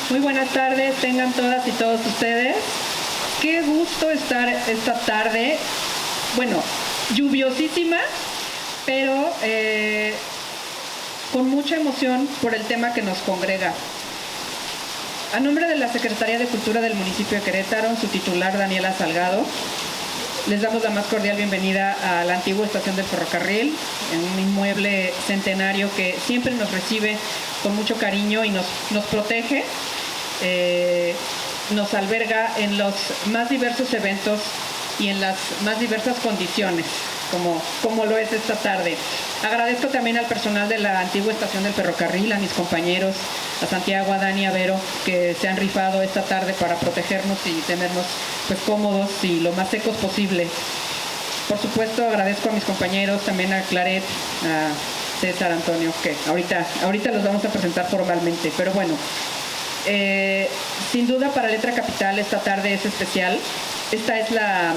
Muy buenas tardes, tengan todas y todos ustedes. Qué gusto estar esta tarde, bueno, lluviosísima, pero con mucha emoción por el tema que nos congrega. A nombre de la Secretaría de Cultura del municipio de Querétaro, su titular Daniela Salgado, les damos la más cordial bienvenida a la antigua estación del ferrocarril, en un inmueble centenario que siempre nos recibe con mucho cariño y nos protege, nos alberga en los más diversos eventos y en las más diversas condiciones, como lo es esta tarde. Agradezco también al personal de la antigua estación del ferrocarril, a mis compañeros, a Santiago, a Dani, a Vero, que se han rifado esta tarde para protegernos y tenernos pues cómodos y lo más secos posible. Por supuesto, agradezco a mis compañeros, también a Claret, a César, Antonio, que ahorita los vamos a presentar formalmente, pero bueno, sin duda para Letra Capital esta tarde es especial. Esta es la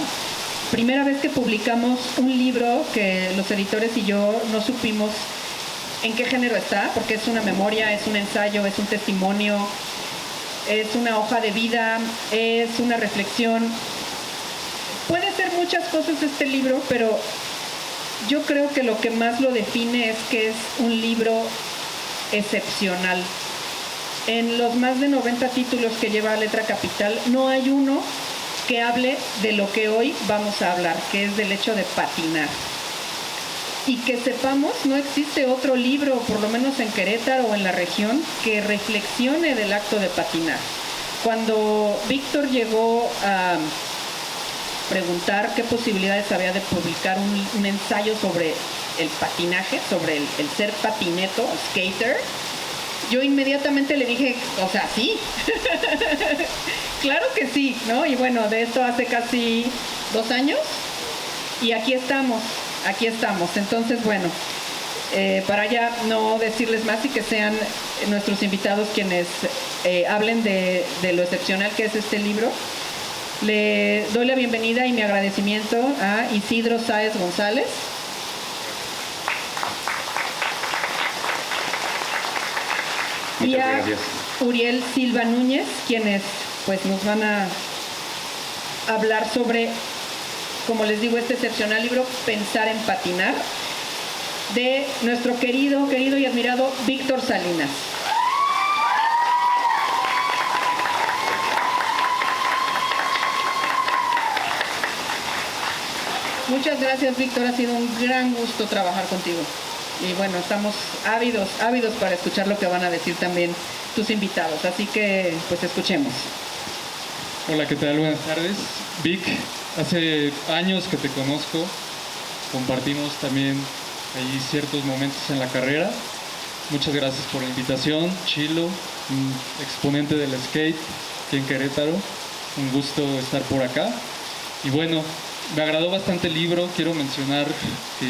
primera vez que publicamos un libro que los editores y yo no supimos en qué género está, porque es una memoria, es un ensayo, es un testimonio, es una hoja de vida, es una reflexión. Puede ser muchas cosas este libro, pero yo creo que lo que más lo define es que es un libro excepcional. En los más de 90 títulos que lleva Letra Capital, no hay uno que hable de lo que hoy vamos a hablar, que es del hecho de patinar. Y que sepamos, no existe otro libro, por lo menos en Querétaro o en la región, que reflexione del acto de patinar. Cuando Víctor llegó a preguntar qué posibilidades había de publicar un ensayo sobre el patinaje, sobre el ser patineto, skater, yo inmediatamente le dije, o sea, sí, claro que sí, ¿no? Y bueno, de esto hace casi 2 años y aquí estamos. Entonces, bueno, para ya no decirles más y que sean nuestros invitados quienes hablen de lo excepcional que es este libro, le doy la bienvenida y mi agradecimiento a Isidro Sáez González. Y a Uriel Silva Núñez, quienes pues nos van a hablar sobre, como les digo, este excepcional libro, Pensar en Patinar, de nuestro querido y admirado Víctor Salinas. Muchas gracias, Víctor, ha sido un gran gusto trabajar contigo. Y bueno, estamos ávidos para escuchar lo que van a decir también tus invitados. Así que, pues, escuchemos. Hola, ¿qué tal? Buenas tardes. Vic, hace años que te conozco. Compartimos también ahí ciertos momentos en la carrera. Muchas gracias por la invitación. Chilo, un exponente del skate aquí en Querétaro. Un gusto estar por acá. Y bueno, me agradó bastante el libro. Quiero mencionar que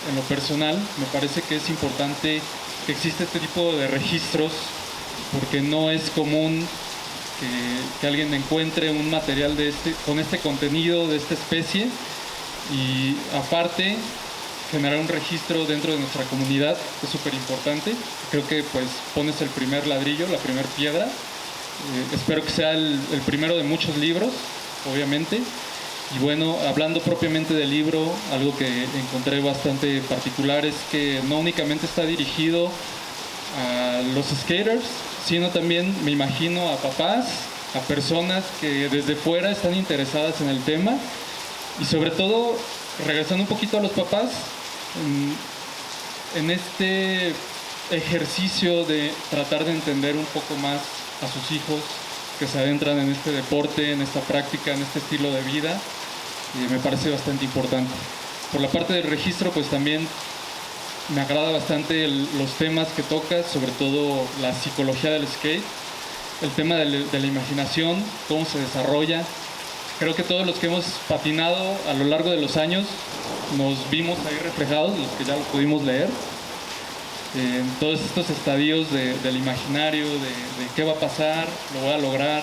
en lo personal me parece que es importante que exista este tipo de registros, porque no es común que alguien encuentre un material con este contenido de esta especie, y aparte generar un registro dentro de nuestra comunidad es súper importante. Creo que pues pones el primer ladrillo, la primera piedra. Espero que sea el primero de muchos libros, obviamente. Y bueno, hablando propiamente del libro, algo que encontré bastante particular es que no únicamente está dirigido a los skaters, sino también, me imagino, a papás, a personas que desde fuera están interesadas en el tema, y sobre todo, regresando un poquito a los papás, en este ejercicio de tratar de entender un poco más a sus hijos que se adentran en este deporte, en esta práctica, en este estilo de vida, me parece bastante importante. Por la parte del registro, pues también me agrada bastante los temas que tocas, sobre todo la psicología del skate, el tema de la imaginación, cómo se desarrolla. Creo que todos los que hemos patinado a lo largo de los años nos vimos ahí reflejados, los que ya lo pudimos leer, en todos estos estadios del imaginario, de qué va a pasar, lo voy a lograr.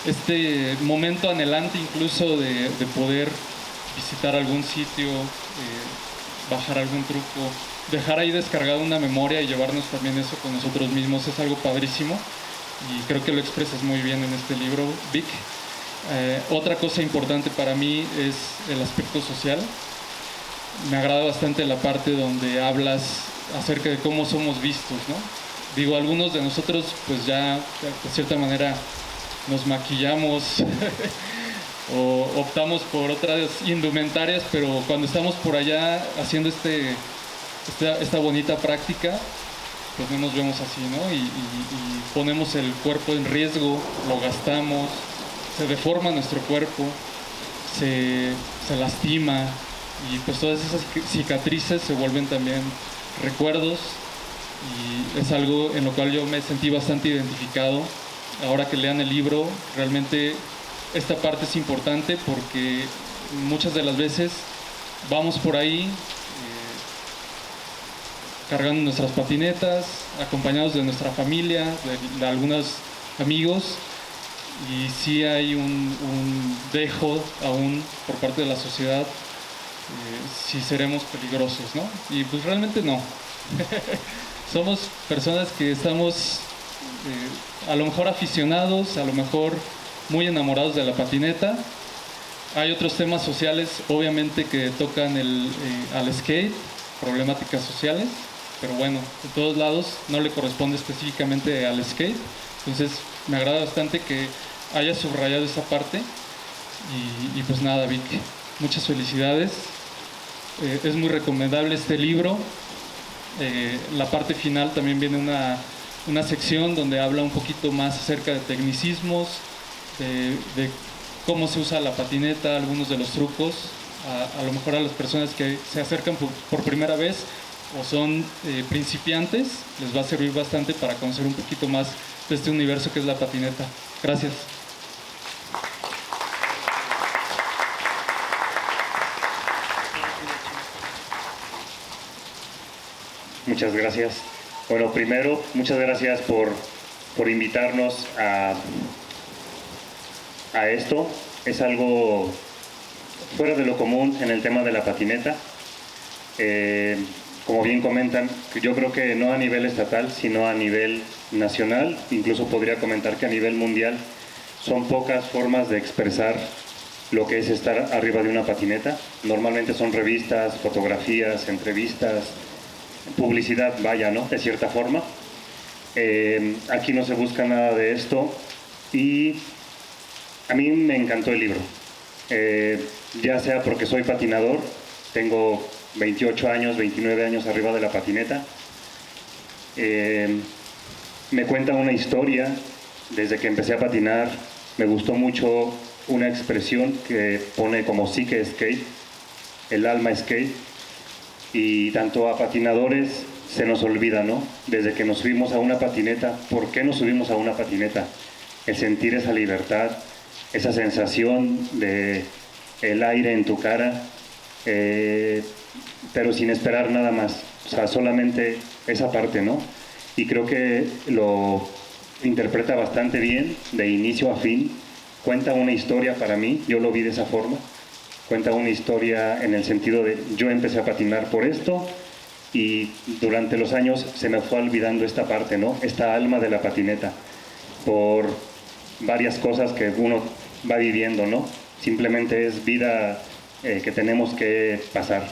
Este momento anhelante incluso de poder visitar algún sitio, bajar algún truco, dejar ahí descargada una memoria y llevarnos también eso con nosotros mismos, es algo padrísimo. y creo que lo expresas muy bien en este libro, Vic. Otra cosa importante para mí es el aspecto social. Me agrada bastante la parte donde hablas acerca de cómo somos vistos, ¿no? Digo, algunos de nosotros pues ya de cierta manera nos maquillamos o optamos por otras indumentarias, pero cuando estamos por allá haciendo esta bonita práctica, pues no nos vemos así, ¿no? Y ponemos el cuerpo en riesgo, lo gastamos, se deforma nuestro cuerpo, se lastima, y pues todas esas cicatrices se vuelven también recuerdos, y es algo en lo cual yo me sentí bastante identificado. Ahora que lean el libro, realmente esta parte es importante porque muchas de las veces vamos por ahí cargando nuestras patinetas, acompañados de nuestra familia, de algunos amigos, y sí hay un dejo aún por parte de la sociedad, si seremos peligrosos, ¿no? Y pues realmente no. Somos personas que estamos a lo mejor aficionados, a lo mejor muy enamorados de la patineta. Hay otros temas sociales, obviamente, que tocan al skate, problemáticas sociales, pero bueno, de todos lados no le corresponde específicamente al skate. Entonces me agrada bastante que haya subrayado esa parte, y pues nada, Vic, muchas felicidades. Es muy recomendable este libro. La parte final también viene una sección donde habla un poquito más acerca de tecnicismos, de cómo se usa la patineta, algunos de los trucos. A lo mejor a las personas que se acercan por primera vez o son principiantes, les va a servir bastante para conocer un poquito más de este universo que es la patineta. Gracias. Muchas gracias. Bueno, primero, muchas gracias por invitarnos a esto. Es algo fuera de lo común en el tema de la patineta. Como bien comentan, yo creo que no a nivel estatal, sino a nivel nacional, incluso podría comentar que a nivel mundial, son pocas formas de expresar lo que es estar arriba de una patineta. Normalmente son revistas, fotografías, entrevistas, publicidad, vaya, ¿no? De cierta forma. Aquí no se busca nada de esto, y a mí me encantó el libro. Ya sea porque soy patinador, tengo 28 años, 29 años arriba de la patineta. Me cuenta una historia desde que empecé a patinar. Me gustó mucho una expresión que pone como psique skate, el alma skate, y tanto a patinadores se nos olvida, ¿no? Desde que nos subimos a una patineta, ¿por qué nos subimos a una patineta? El sentir esa libertad, esa sensación de el aire en tu cara, pero sin esperar nada más, o sea, solamente esa parte, ¿no? Y creo que lo interpreta bastante bien, de inicio a fin. Cuenta una historia para mí, yo lo vi de esa forma. Cuenta una historia en el sentido de yo empecé a patinar por esto, y durante los años se me fue olvidando esta parte, ¿no? Esta alma de la patineta, por varias cosas que uno va viviendo, ¿no? Simplemente es vida que tenemos que pasar.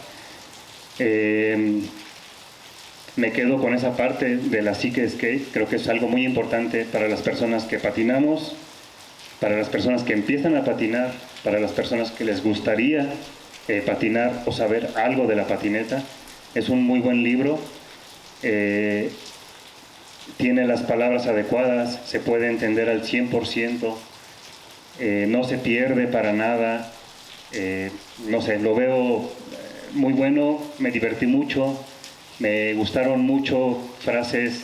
Me quedo con esa parte de la psique skate. Creo que es algo muy importante para las personas que patinamos, para las personas que empiezan a patinar, para las personas que les gustaría patinar o saber algo de la patineta. Es un muy buen libro. Tiene las palabras adecuadas, se puede entender al 100%, no se pierde para nada. No sé, lo veo muy bueno, me divertí mucho, me gustaron mucho frases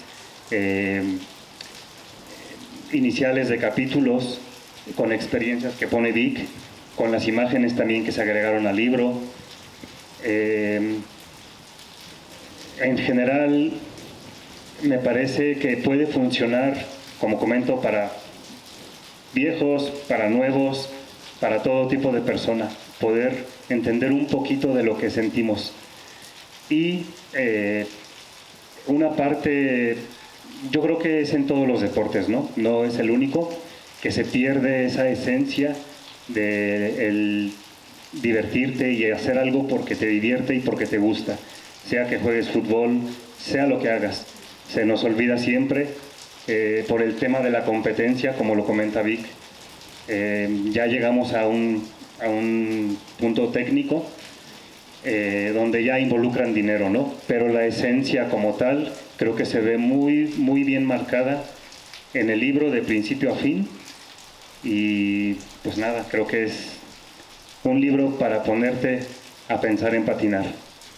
iniciales de capítulos con experiencias que pone Vic, con las imágenes también que se agregaron al libro. En general, me parece que puede funcionar, como comento, para viejos, para nuevos, para todo tipo de persona, poder entender un poquito de lo que sentimos. Y una parte yo creo que es en todos los deportes, ¿no? No es el único, que se pierde esa esencia de el divertirte y hacer algo porque te divierte y porque te gusta, sea que juegues fútbol, sea lo que hagas. Se nos olvida siempre por el tema de la competencia, como lo comenta Vic. Ya llegamos a un punto técnico donde ya involucran dinero, ¿no? Pero la esencia como tal creo que se ve muy, muy bien marcada en el libro de principio a fin. Y pues nada, creo que es un libro para ponerte a pensar en patinar.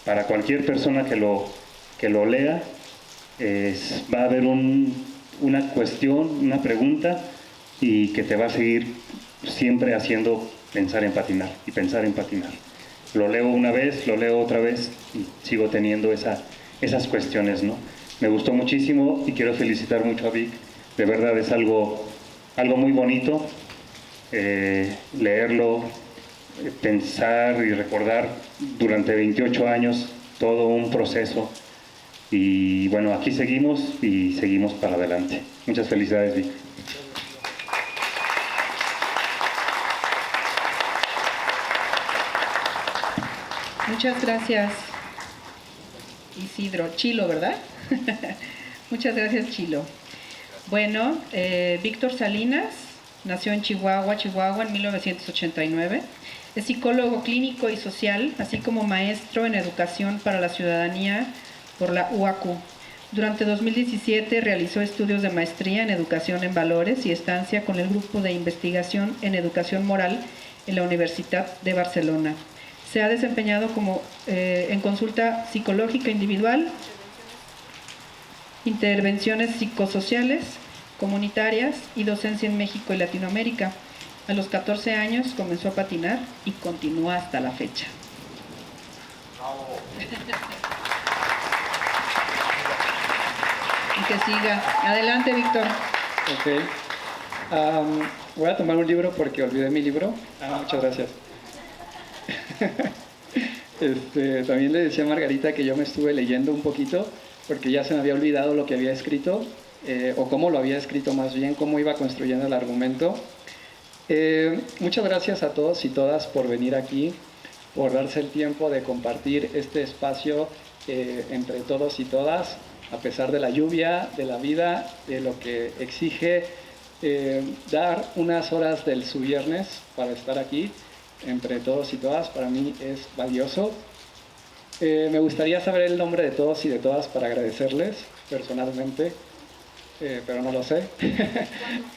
Para cualquier persona que lo lea, va a haber una cuestión, una pregunta, y que te va a seguir siempre haciendo pensar en patinar y pensar en patinar. Lo leo una vez, lo leo otra vez y sigo teniendo esas cuestiones, ¿no? Me gustó muchísimo y quiero felicitar mucho a Vic. De verdad es algo muy bonito leerlo, pensar y recordar durante 28 años todo un proceso. Y bueno, aquí seguimos y seguimos para adelante. Muchas felicidades, Vic. Muchas gracias, Isidro. Chilo, ¿verdad? Muchas gracias, Chilo. Bueno, Víctor Salinas nació en Chihuahua, en 1989. Es psicólogo clínico y social, así como maestro en educación para la ciudadanía por la UACU. Durante 2017 realizó estudios de maestría en educación en valores y estancia con el grupo de investigación en educación moral en la Universidad de Barcelona. Se ha desempeñado como en consulta psicológica individual, intervenciones psicosociales, comunitarias y docencia en México y Latinoamérica. A los 14 años comenzó a patinar y continúa hasta la fecha. Y que siga. Adelante, Víctor. Ok. Voy a tomar un libro porque olvidé mi libro. Muchas gracias. También le decía a Margarita que yo me estuve leyendo un poquito porque ya se me había olvidado lo que había escrito, o cómo lo había escrito más bien, cómo iba construyendo el argumento. Muchas gracias a todos y todas por venir aquí, por darse el tiempo de compartir este espacio entre todos y todas, a pesar de la lluvia, de la vida, de lo que exige dar unas horas del su viernes para estar aquí entre todos y todas. Para mí es valioso. Me gustaría saber el nombre de todos y de todas para agradecerles personalmente, pero no lo sé.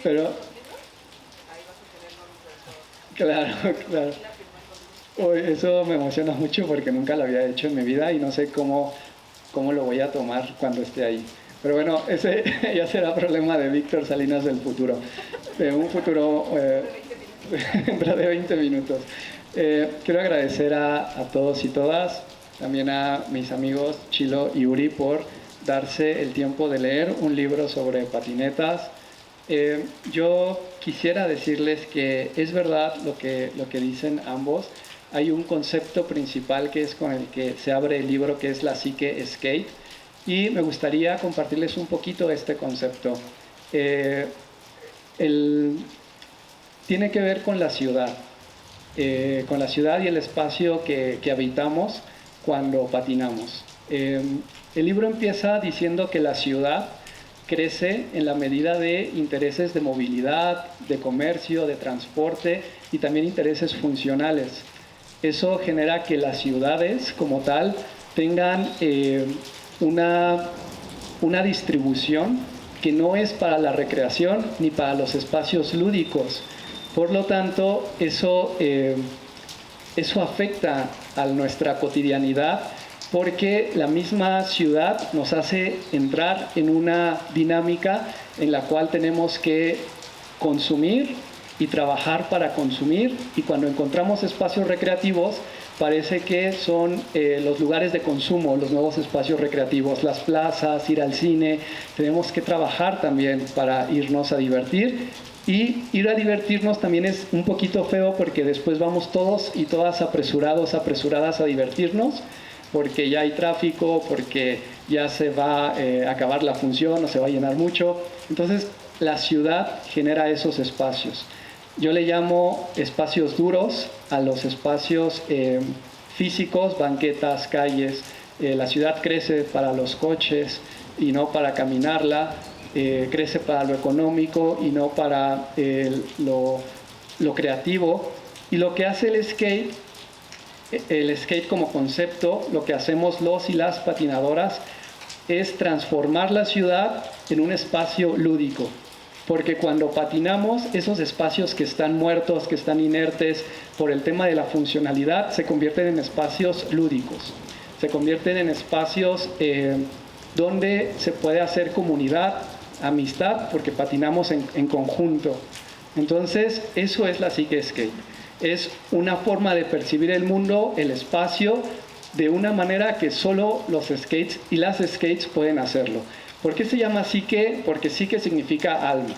Pero claro. Eso me emociona mucho porque nunca lo había hecho en mi vida y no sé cómo lo voy a tomar cuando esté ahí. Pero bueno, ese ya será problema de Víctor Salinas del futuro, de un futuro dentro de 20 minutos. Quiero agradecer a todos y todas, también a mis amigos Chilo y Uri por darse el tiempo de leer un libro sobre patinetas. Yo quisiera decirles que es verdad lo que dicen ambos. Hay un concepto principal que es con el que se abre el libro, que es la psique skate, y me gustaría compartirles un poquito este concepto. Tiene que ver con la ciudad y el espacio que habitamos cuando patinamos. El libro empieza diciendo que la ciudad crece en la medida de intereses de movilidad, de comercio, de transporte y también intereses funcionales. Eso genera que las ciudades como tal tengan una distribución que no es para la recreación ni para los espacios lúdicos. Por lo tanto, eso afecta a nuestra cotidianidad porque la misma ciudad nos hace entrar en una dinámica en la cual tenemos que consumir y trabajar para consumir, y cuando encontramos espacios recreativos parece que son los lugares de consumo, los nuevos espacios recreativos, las plazas, ir al cine. Tenemos que trabajar también para irnos a divertir, y ir a divertirnos también es un poquito feo porque después vamos todos y todas apresuradas a divertirnos porque ya hay tráfico, porque ya se va a acabar la función o se va a llenar mucho. Entonces la ciudad genera esos espacios. Yo le llamo espacios duros a los espacios físicos, banquetas, calles. La ciudad crece para los coches y no para caminarla, crece para lo económico y no para lo creativo. Y lo que hace el skate como concepto, lo que hacemos los y las patinadoras, es transformar la ciudad en un espacio lúdico. Porque cuando patinamos, esos espacios que están muertos, que están inertes por el tema de la funcionalidad, se convierten en espacios lúdicos. Se convierten en espacios donde se puede hacer comunidad, amistad, porque patinamos en conjunto. Entonces, eso es la psique skate. Es una forma de percibir el mundo, el espacio, de una manera que solo los skates y las skates pueden hacerlo. ¿Por qué se llama psique? Porque psique significa alma,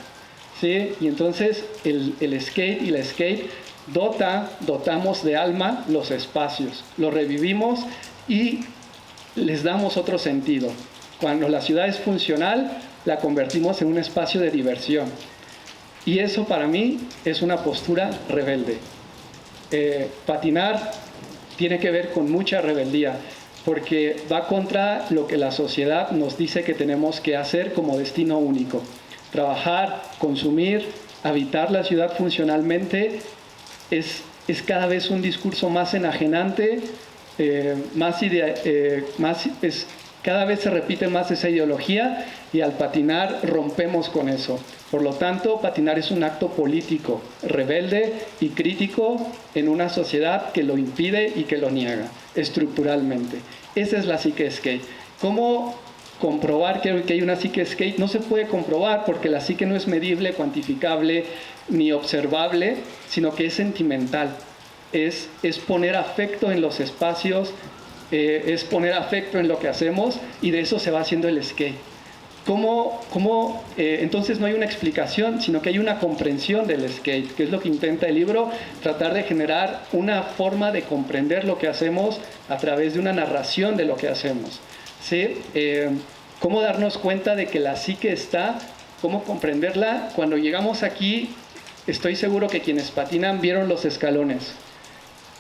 ¿sí? Y entonces el skate y la skate dotamos de alma los espacios, los revivimos y les damos otro sentido. Cuando la ciudad es funcional, la convertimos en un espacio de diversión. Y eso para mí es una postura rebelde. Patinar tiene que ver con mucha rebeldía, porque va contra lo que la sociedad nos dice que tenemos que hacer como destino único. Trabajar, consumir, habitar la ciudad funcionalmente es cada vez un discurso más enajenante, cada vez se repite más esa ideología y al patinar rompemos con eso. Por lo tanto, patinar es un acto político, rebelde y crítico en una sociedad que lo impide y que lo niega estructuralmente. Esa es la psique skate. ¿Cómo comprobar que hay una psique skate? No se puede comprobar porque la psique no es medible, cuantificable ni observable, sino que es sentimental. Es poner afecto en los espacios, es poner afecto en lo que hacemos y de eso se va haciendo el skate. Entonces no hay una explicación, sino que hay una comprensión del skate, que es lo que intenta el libro, tratar de generar una forma de comprender lo que hacemos a través de una narración de lo que hacemos, ¿sí? Cómo darnos cuenta de que la psique está, cómo comprenderla. Cuando llegamos aquí, estoy seguro que quienes patinan vieron los escalones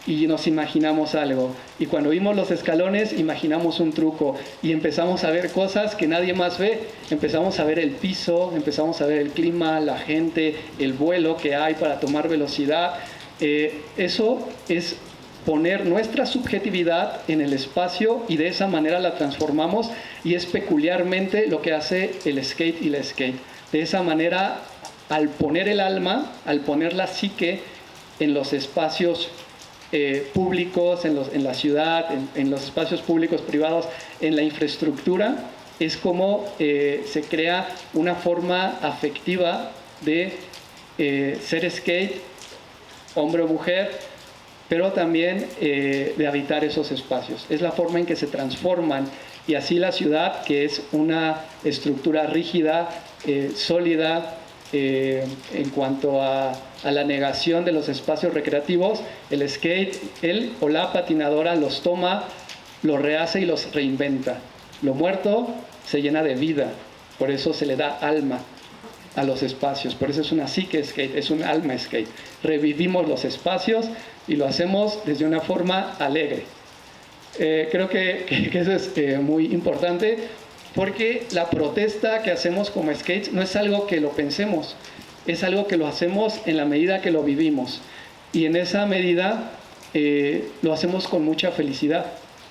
y nos imaginamos algo, y cuando vimos los escalones imaginamos un truco y empezamos a ver cosas que nadie más ve. Empezamos a ver el piso, empezamos a ver el clima, la gente, el vuelo que hay para tomar velocidad. Eso es poner nuestra subjetividad en el espacio y de esa manera la transformamos, y es peculiarmente lo que hace el skate y la skate. De esa manera, al poner el alma, al poner la psique en los espacios públicos, en la ciudad, en los espacios públicos, privados, en la infraestructura, es como se crea una forma afectiva de ser skate, hombre o mujer, pero también de habitar esos espacios. Es la forma en que se transforman, y así la ciudad, que es una estructura rígida, sólida, en cuanto a la negación de los espacios recreativos, el skate, él o la patinadora los toma, los rehace y los reinventa. Lo muerto se llena de vida, por eso se le da alma a los espacios, por eso es una psique skate, es un alma skate. Revivimos los espacios y lo hacemos desde una forma alegre. Creo que eso es muy importante, porque la protesta que hacemos como skates no es algo que lo pensemos, es algo que lo hacemos en la medida que lo vivimos, y en esa medida lo hacemos con mucha felicidad,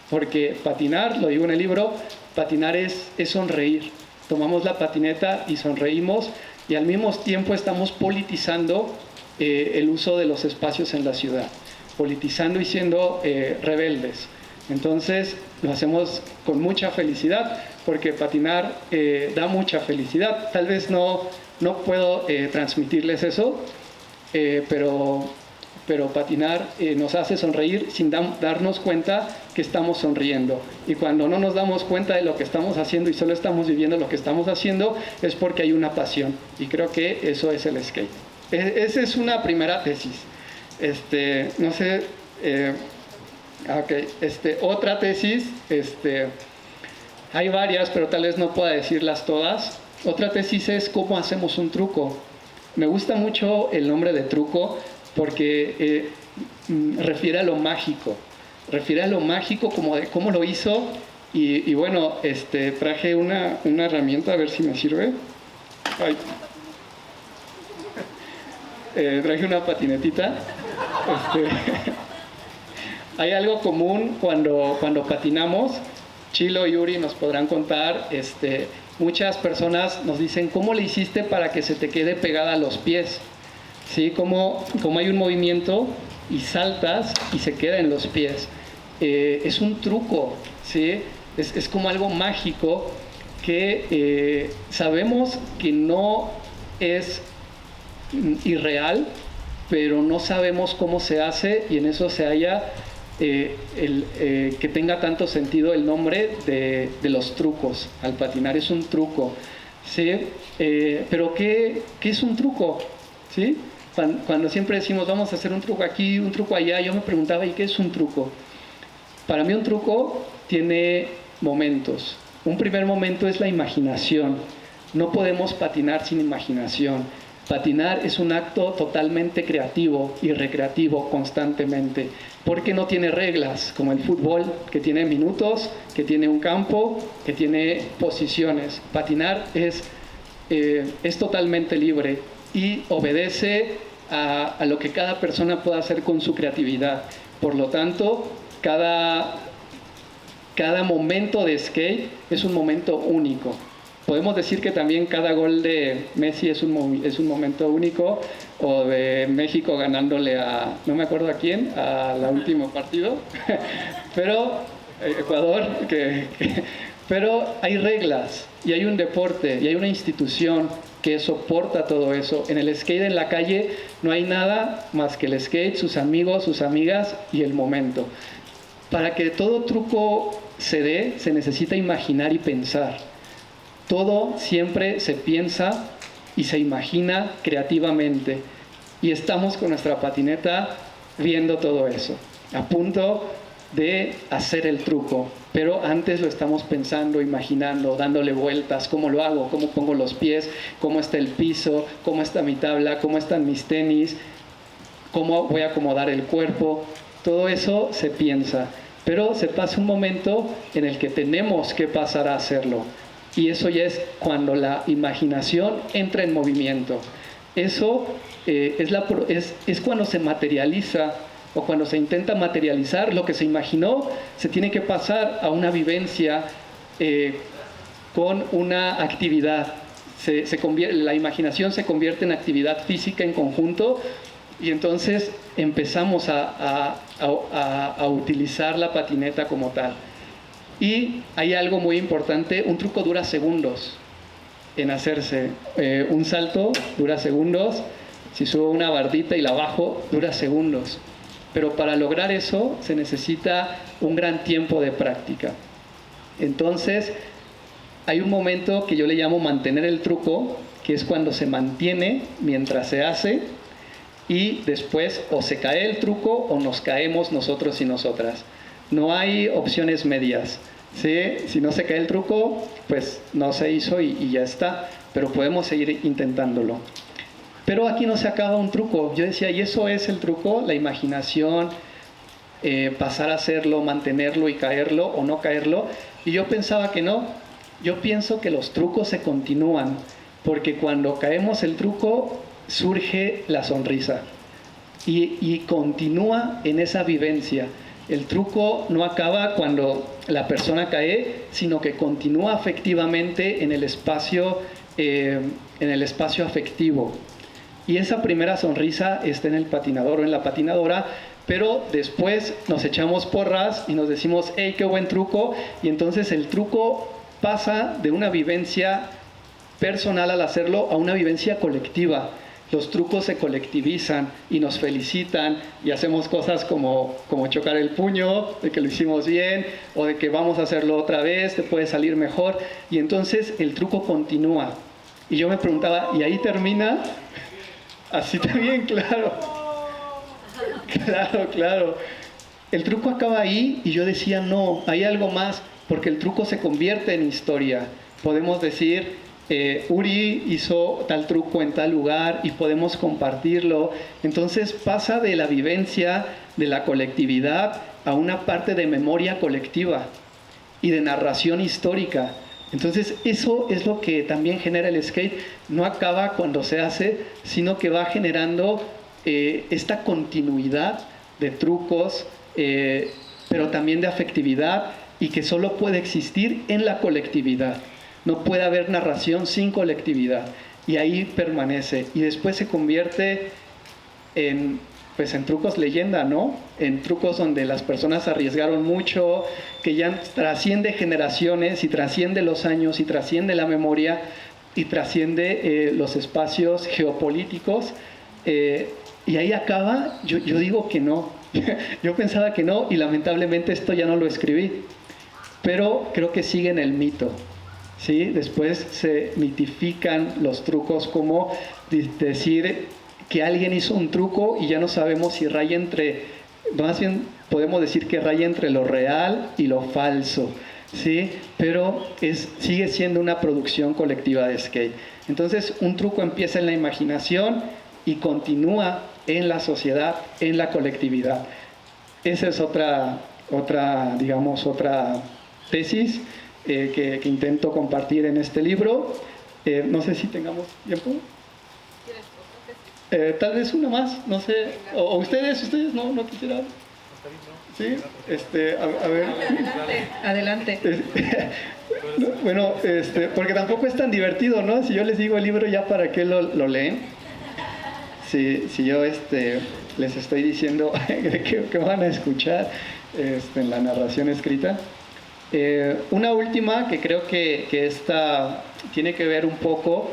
porque patinar, lo digo en el libro, patinar es sonreír. Tomamos la patineta y sonreímos, y al mismo tiempo estamos politizando el uso de los espacios en la ciudad, politizando y siendo rebeldes. Entonces lo hacemos con mucha felicidad, porque patinar da mucha felicidad. Tal vez no puedo transmitirles eso, pero patinar nos hace sonreír sin darnos cuenta que estamos sonriendo. Y cuando no nos damos cuenta de lo que estamos haciendo y solo estamos viviendo lo que estamos haciendo, es porque hay una pasión. Y creo que eso es el skate. Esa es una primera tesis. No sé... otra tesis Hay varias, pero tal vez no pueda decirlas todas. Otra tesis es cómo hacemos un truco. Me gusta mucho el nombre de truco porque refiere a lo mágico. Refiere a lo mágico como de cómo lo hizo. Y bueno, traje una herramienta, a ver si me sirve. Ay. Traje una patinetita. Hay algo común cuando patinamos. Chilo y Yuri nos podrán contar. Muchas personas nos dicen, ¿cómo le hiciste para que se te quede pegada a los pies? ¿Sí? Como hay un movimiento y saltas y se queda en los pies. Es un truco, ¿sí? Es como algo mágico que sabemos que no es irreal, pero no sabemos cómo se hace, y en eso se halla que tenga tanto sentido el nombre de los trucos. Al patinar es un truco, ¿sí? Pero ¿qué es un truco? ¿Sí? Cuando siempre decimos vamos a hacer un truco aquí, un truco allá, yo me preguntaba, ¿y qué es un truco? Para mí un truco tiene momentos. Un primer momento es la imaginación. No podemos patinar sin imaginación. Patinar es un acto totalmente creativo y recreativo constantemente, porque no tiene reglas, como el fútbol, que tiene minutos, que tiene un campo, que tiene posiciones. Patinar es totalmente libre y obedece a lo que cada persona pueda hacer con su creatividad. Por lo tanto, cada momento de skate es un momento único. Podemos decir que también cada gol de Messi es un momento único, o de México ganándole a, no me acuerdo a quién, al último partido, pero Ecuador, pero hay reglas, y hay un deporte, y hay una institución que soporta todo eso. En el skate en la calle no hay nada más que el skate, sus amigos, sus amigas y el momento. Para que todo truco se dé, se necesita imaginar y pensar. Todo siempre se piensa y se imagina creativamente. Y estamos con nuestra patineta viendo todo eso, a punto de hacer el truco. Pero antes lo estamos pensando, imaginando, dándole vueltas. ¿Cómo lo hago? ¿Cómo pongo los pies? ¿Cómo está el piso? ¿Cómo está mi tabla? ¿Cómo están mis tenis? ¿Cómo voy a acomodar el cuerpo? Todo eso se piensa. Pero se pasa un momento en el que tenemos que pasar a hacerlo. Y eso ya es cuando la imaginación entra en movimiento. Eso es cuando se materializa, o cuando se intenta materializar lo que se imaginó. Se tiene que pasar a una vivencia con una actividad. La imaginación se convierte en actividad física en conjunto, y entonces empezamos a utilizar la patineta como tal. Y hay algo muy importante, un truco dura segundos en hacerse. Un salto dura segundos, si subo una bardita y la bajo, dura segundos. Pero para lograr eso se necesita un gran tiempo de práctica. Entonces, hay un momento que yo le llamo mantener el truco, que es cuando se mantiene mientras se hace, y después o se cae el truco o nos caemos nosotros y nosotras. No hay opciones medias, ¿sí? Si no se cae el truco, pues no se hizo y ya está, pero podemos seguir intentándolo. Pero aquí no se acaba un truco. Yo decía, ¿y eso es el truco? La imaginación, pasar a hacerlo, mantenerlo y caerlo o no caerlo. Y yo pensaba que no. Yo pienso que los trucos se continúan, porque cuando caemos el truco surge la sonrisa y continúa en esa vivencia. El truco no acaba cuando la persona cae, sino que continúa afectivamente en el espacio afectivo. Y esa primera sonrisa está en el patinador o en la patinadora, pero después nos echamos porras y nos decimos, ¡hey, qué buen truco! Y entonces el truco pasa de una vivencia personal al hacerlo a una vivencia colectiva. Los trucos se colectivizan y nos felicitan y hacemos cosas como chocar el puño, de que lo hicimos bien, o de que vamos a hacerlo otra vez, te puede salir mejor. Y entonces el truco continúa. Y yo me preguntaba, ¿y ahí termina? Así también, claro. Claro. El truco acaba ahí, y yo decía, no, hay algo más. porque el truco se convierte en historia. Podemos decir, Uri hizo tal truco en tal lugar y podemos compartirlo. Entonces pasa de la vivencia de la colectividad a una parte de memoria colectiva y de narración histórica. Entonces eso es lo que también genera el skate. No acaba cuando se hace, sino que va generando esta continuidad de trucos, pero también de afectividad, y que solo puede existir en la colectividad. No puede haber narración sin colectividad, y ahí permanece, y después se convierte en trucos leyenda, ¿no? En trucos donde las personas arriesgaron mucho, que ya trasciende generaciones y trasciende los años y trasciende la memoria y trasciende los espacios geopolíticos, y ahí acaba. Yo digo que no. Yo pensaba que no, y lamentablemente esto ya no lo escribí, pero creo que sigue en el mito, ¿sí? Después se mitifican los trucos, como decir que alguien hizo un truco y ya no sabemos si raya entre, más bien podemos decir que raya entre lo real y lo falso, ¿sí? Pero sigue siendo una producción colectiva de skate. Entonces un truco empieza en la imaginación y continúa en la sociedad, en la colectividad. Esa es otra tesis que intento compartir en este libro. No sé si tengamos tiempo. Tal vez una más, no sé. O ustedes no quisieran. Sí, a ver. Adelante. Bueno, porque tampoco es tan divertido, ¿no? Si yo les digo el libro, ya para qué lo leen. Si yo les estoy diciendo que van a escuchar en la narración escrita. Una última, que creo que esta tiene que ver un poco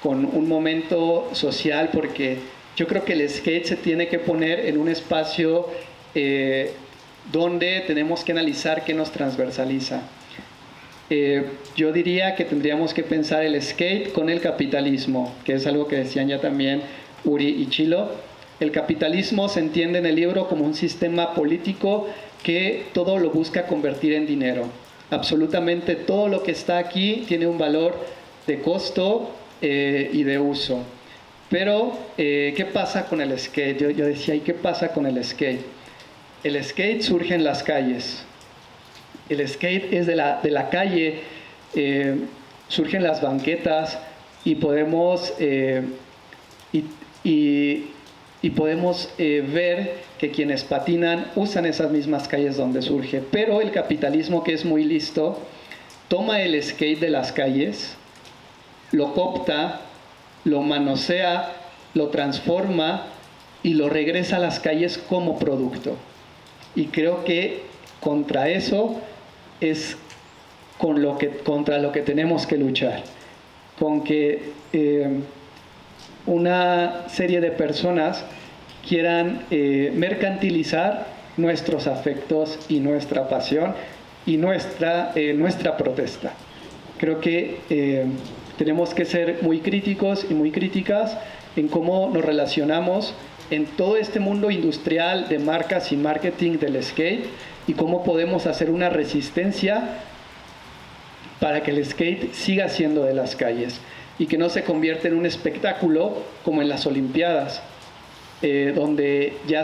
con un momento social, porque yo creo que el skate se tiene que poner en un espacio donde tenemos que analizar qué nos transversaliza. Yo diría que tendríamos que pensar el skate con el capitalismo, que es algo que decían ya también Uri y Chilo. El capitalismo se entiende en el libro como un sistema político que todo lo busca convertir en dinero. Absolutamente todo lo que está aquí tiene un valor de costo y de uso. Pero, ¿qué pasa con el skate? Yo decía, ¿y qué pasa con el skate? El skate surge en las calles. El skate es de la calle, surge en las banquetas, y podemos podemos ver que quienes patinan usan esas mismas calles donde surge. Pero el capitalismo, que es muy listo, toma el skate de las calles, lo coopta, lo manosea, lo transforma y lo regresa a las calles como producto. Y creo que contra eso es contra lo que tenemos que luchar. Con que una serie de personas quieran mercantilizar nuestros afectos y nuestra pasión y nuestra protesta. Creo que tenemos que ser muy críticos y muy críticas en cómo nos relacionamos en todo este mundo industrial de marcas y marketing del skate, y cómo podemos hacer una resistencia para que el skate siga siendo de las calles y que no se convierta en un espectáculo como en las Olimpiadas, donde ya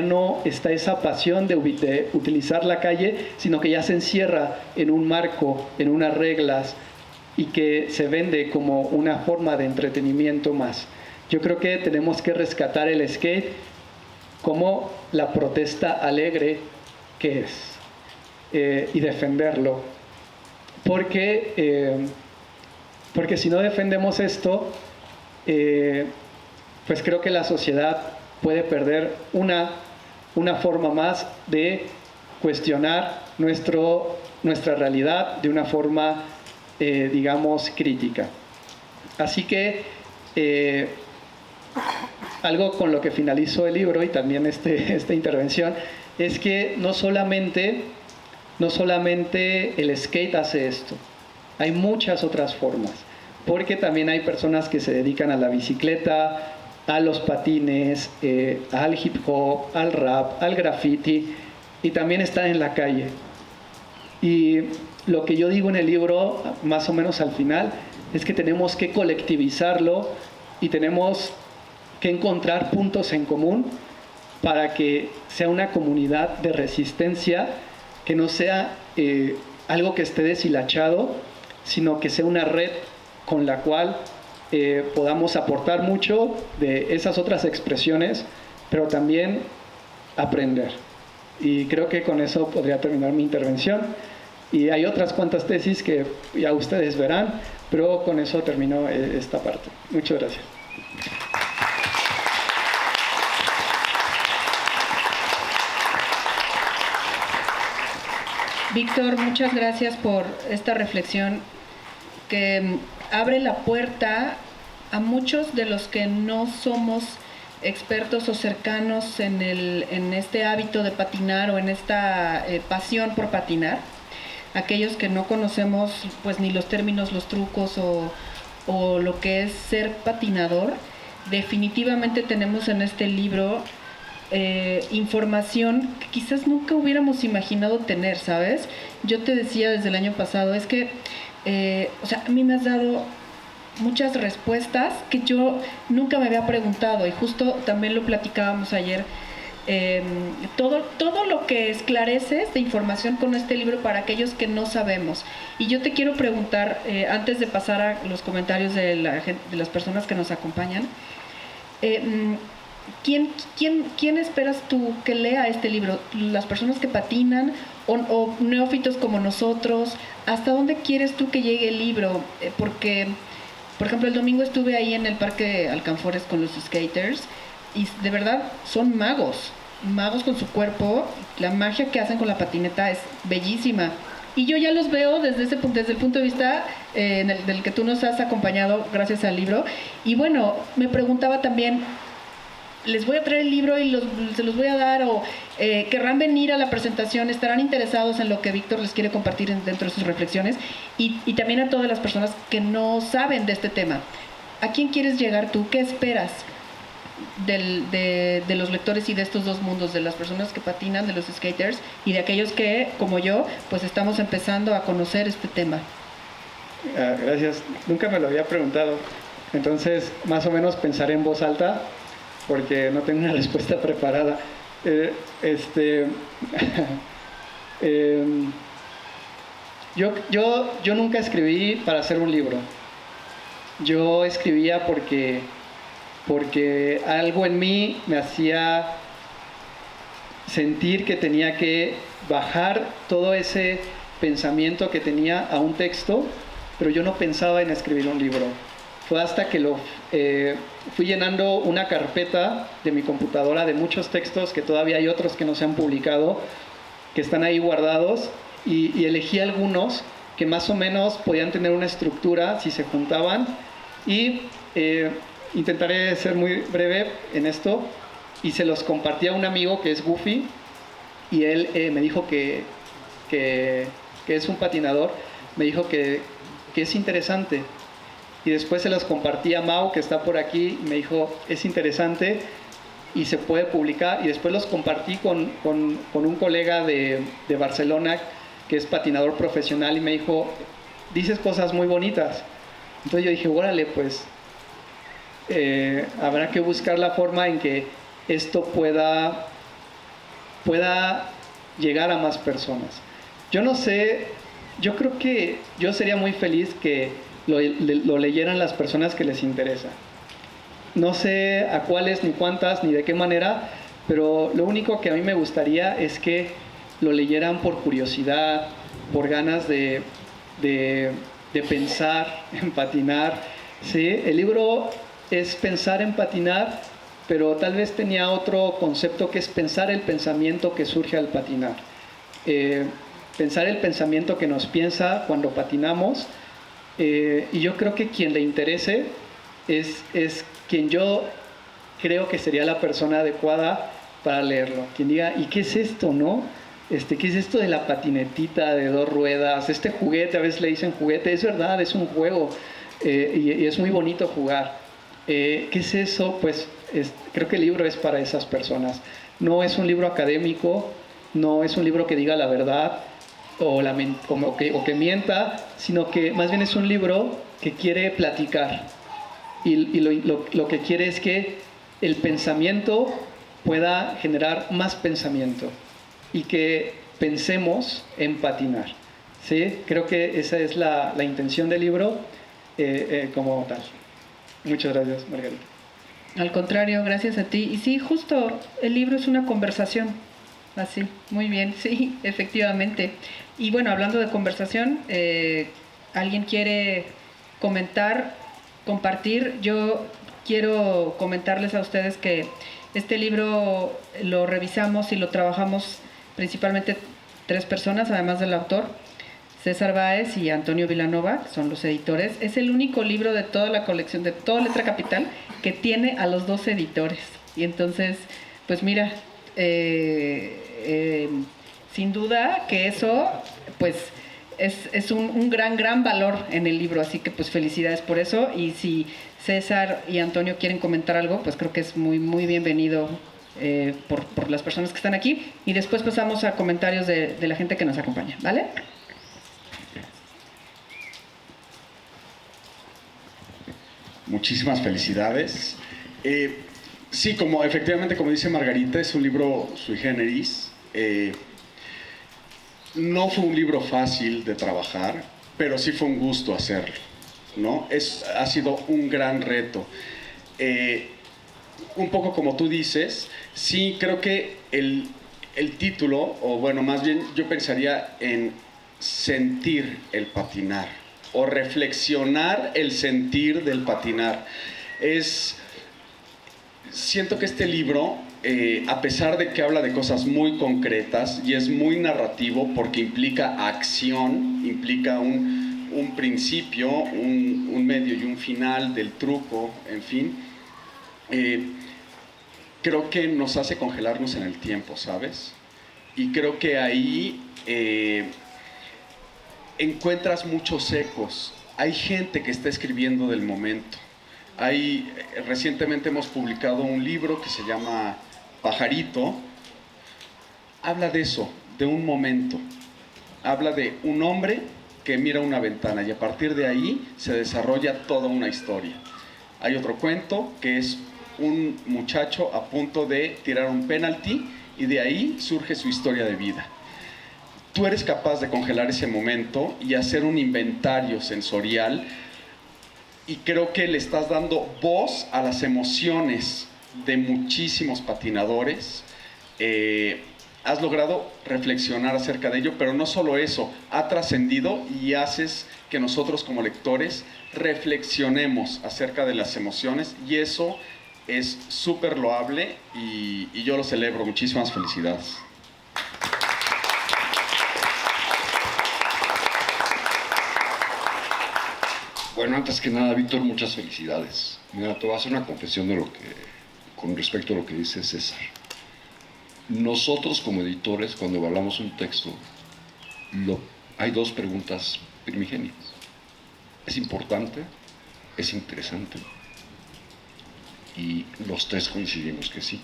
no está esa pasión de utilizar la calle, sino que ya se encierra en un marco, en unas reglas, y que se vende como una forma de entretenimiento más. Yo creo que tenemos que rescatar el skate como la protesta alegre que es, y defenderlo, porque si no defendemos esto, pues creo que la sociedad puede perder una forma más de cuestionar nuestra realidad de una forma, digamos, crítica. Así que algo con lo que finalizo el libro y también esta intervención es que no solamente el skate hace esto, hay muchas otras formas, porque también hay personas que se dedican a la bicicleta, a los patines, al hip hop, al rap, al graffiti, y también están en la calle. Y lo que yo digo en el libro, más o menos al final, es que tenemos que colectivizarlo y tenemos que encontrar puntos en común para que sea una comunidad de resistencia, que no sea algo que esté deshilachado, sino que sea una red con la cual podamos aportar mucho de esas otras expresiones, pero también aprender. Y creo que con eso podría terminar mi intervención. Y hay otras cuantas tesis que ya ustedes verán, pero con eso termino esta parte. Muchas gracias. Víctor, muchas gracias por esta reflexión que abre la puerta a muchos de los que no somos expertos o cercanos en este hábito de patinar o en esta pasión por patinar. Aquellos que no conocemos pues ni los términos, los trucos o lo que es ser patinador, definitivamente tenemos en este libro información que quizás nunca hubiéramos imaginado tener, ¿sabes? Yo te decía desde el año pasado, es que a mí me has dado muchas respuestas que yo nunca me había preguntado, y justo también lo platicábamos ayer. Todo lo que esclareces de información con este libro para aquellos que no sabemos. Y yo te quiero preguntar, antes de pasar a los comentarios de las personas que nos acompañan, ¿quién esperas tú que lea este libro? ¿Las personas que patinan o neófitos como nosotros? ¿Hasta dónde quieres tú que llegue el libro? Porque, por ejemplo, el domingo estuve ahí en el Parque Alcanfores con los skaters y de verdad son magos con su cuerpo. La magia que hacen con la patineta es bellísima. Y yo ya los veo desde el punto de vista del que tú nos has acompañado gracias al libro. Y bueno, me preguntaba también, les voy a traer el libro y se los voy a dar, o querrán venir a la presentación, estarán interesados en lo que Víctor les quiere compartir dentro de sus reflexiones, y también a todas las personas que no saben de este tema. ¿A quién quieres llegar tú? ¿Qué esperas de los lectores y de estos dos mundos, de las personas que patinan, de los skaters, y de aquellos que, como yo, pues estamos empezando a conocer este tema? Gracias. Nunca me lo había preguntado. Entonces, más o menos pensaré en voz alta, porque no tengo una respuesta preparada. Yo nunca escribí para hacer un libro. Yo escribía porque algo en mí me hacía sentir que tenía que bajar todo ese pensamiento que tenía a un texto, pero yo no pensaba en escribir un libro. Fue hasta que fui llenando una carpeta de mi computadora de muchos textos, que todavía hay otros que no se han publicado, que están ahí guardados, y elegí algunos que más o menos podían tener una estructura si se juntaban, y intentaré ser muy breve en esto, y se los compartí a un amigo que es Goofy, y él me dijo que es un patinador, me dijo que es interesante. Y después se los compartí a Mau, que está por aquí, y me dijo, es interesante y se puede publicar. Y después los compartí con un colega de Barcelona, que es patinador profesional, y me dijo, dices cosas muy bonitas. Entonces yo dije, órale, pues habrá que buscar la forma en que esto pueda llegar a más personas. Yo no sé, yo creo que yo sería muy feliz que lo leyeran las personas que les interesa. No sé a cuáles, ni cuántas, ni de qué manera, pero lo único que a mí me gustaría es que lo leyeran por curiosidad, por ganas de pensar en patinar. ¿Sí? El libro es pensar en patinar, pero tal vez tenía otro concepto, que es pensar el pensamiento que surge al patinar. Pensar el pensamiento que nos piensa cuando patinamos. Y yo creo que quien le interese es quien yo creo que sería la persona adecuada para leerlo. Quien diga, ¿y qué es esto, no? ¿Qué es esto de la patinetita de 2 ruedas? Este juguete, a veces le dicen juguete, es verdad, es un juego, y es muy bonito jugar. ¿Qué es eso? Pues creo que el libro es para esas personas. No es un libro académico, no es un libro que diga la verdad, o que mienta, sino que más bien es un libro que quiere platicar. Y lo que quiere es que el pensamiento pueda generar más pensamiento y que pensemos en patinar. ¿Sí? Creo que esa es la intención del libro como tal. Muchas gracias, Margarita. Al contrario, gracias a ti. Y sí, justo, el libro es una conversación. Así, muy bien, sí, efectivamente. Y bueno, hablando de conversación, ¿alguien quiere comentar, compartir? Yo quiero comentarles a ustedes que este libro lo revisamos y lo trabajamos principalmente 3 personas, además del autor, César Báez y Antonio Vilanova, que son los editores. Es el único libro de toda la colección, de toda Letra Capital, que tiene a los 2 editores. Y entonces, pues mira, sin duda que eso, pues, es un gran valor en el libro. Así que, pues, felicidades por eso. Y si César y Antonio quieren comentar algo, pues creo que es muy bienvenido por las personas que están aquí. Y después pasamos a comentarios de la gente que nos acompaña, ¿vale? Muchísimas felicidades. Sí, efectivamente, como dice Margarita, es un libro sui generis. No fue un libro fácil de trabajar, pero sí fue un gusto hacerlo, ¿no? Ha sido un gran reto. Un poco como tú dices, sí creo que el título, o bueno, más bien yo pensaría en sentir el patinar, o reflexionar el sentir del patinar. Siento que este libro, a pesar de que habla de cosas muy concretas y es muy narrativo porque implica acción, implica un principio, un medio y un final del truco, en fin, creo que nos hace congelarnos en el tiempo, ¿sabes? Y creo que ahí encuentras muchos ecos. Hay gente que está escribiendo del momento. Recientemente hemos publicado un libro que se llama Pajarito. Habla de eso, de un momento. Habla de un hombre que mira una ventana y a partir de ahí se desarrolla toda una historia. Hay otro cuento que es un muchacho a punto de tirar un penalti y de ahí surge su historia de vida. Tú eres capaz de congelar ese momento y hacer un inventario sensorial, y creo que le estás dando voz a las emociones de muchísimos patinadores. Has logrado reflexionar acerca de ello, pero no solo eso, ha trascendido y haces que nosotros como lectores reflexionemos acerca de las emociones, y eso es súper loable y yo lo celebro. Muchísimas felicidades. Bueno, antes que nada, Víctor, muchas felicidades. Mira, te voy a hacer una confesión con respecto a lo que dice César. Nosotros como editores, cuando evaluamos un texto, hay 2 preguntas primigenias. ¿Es importante? ¿Es interesante? Y los 3 coincidimos que sí.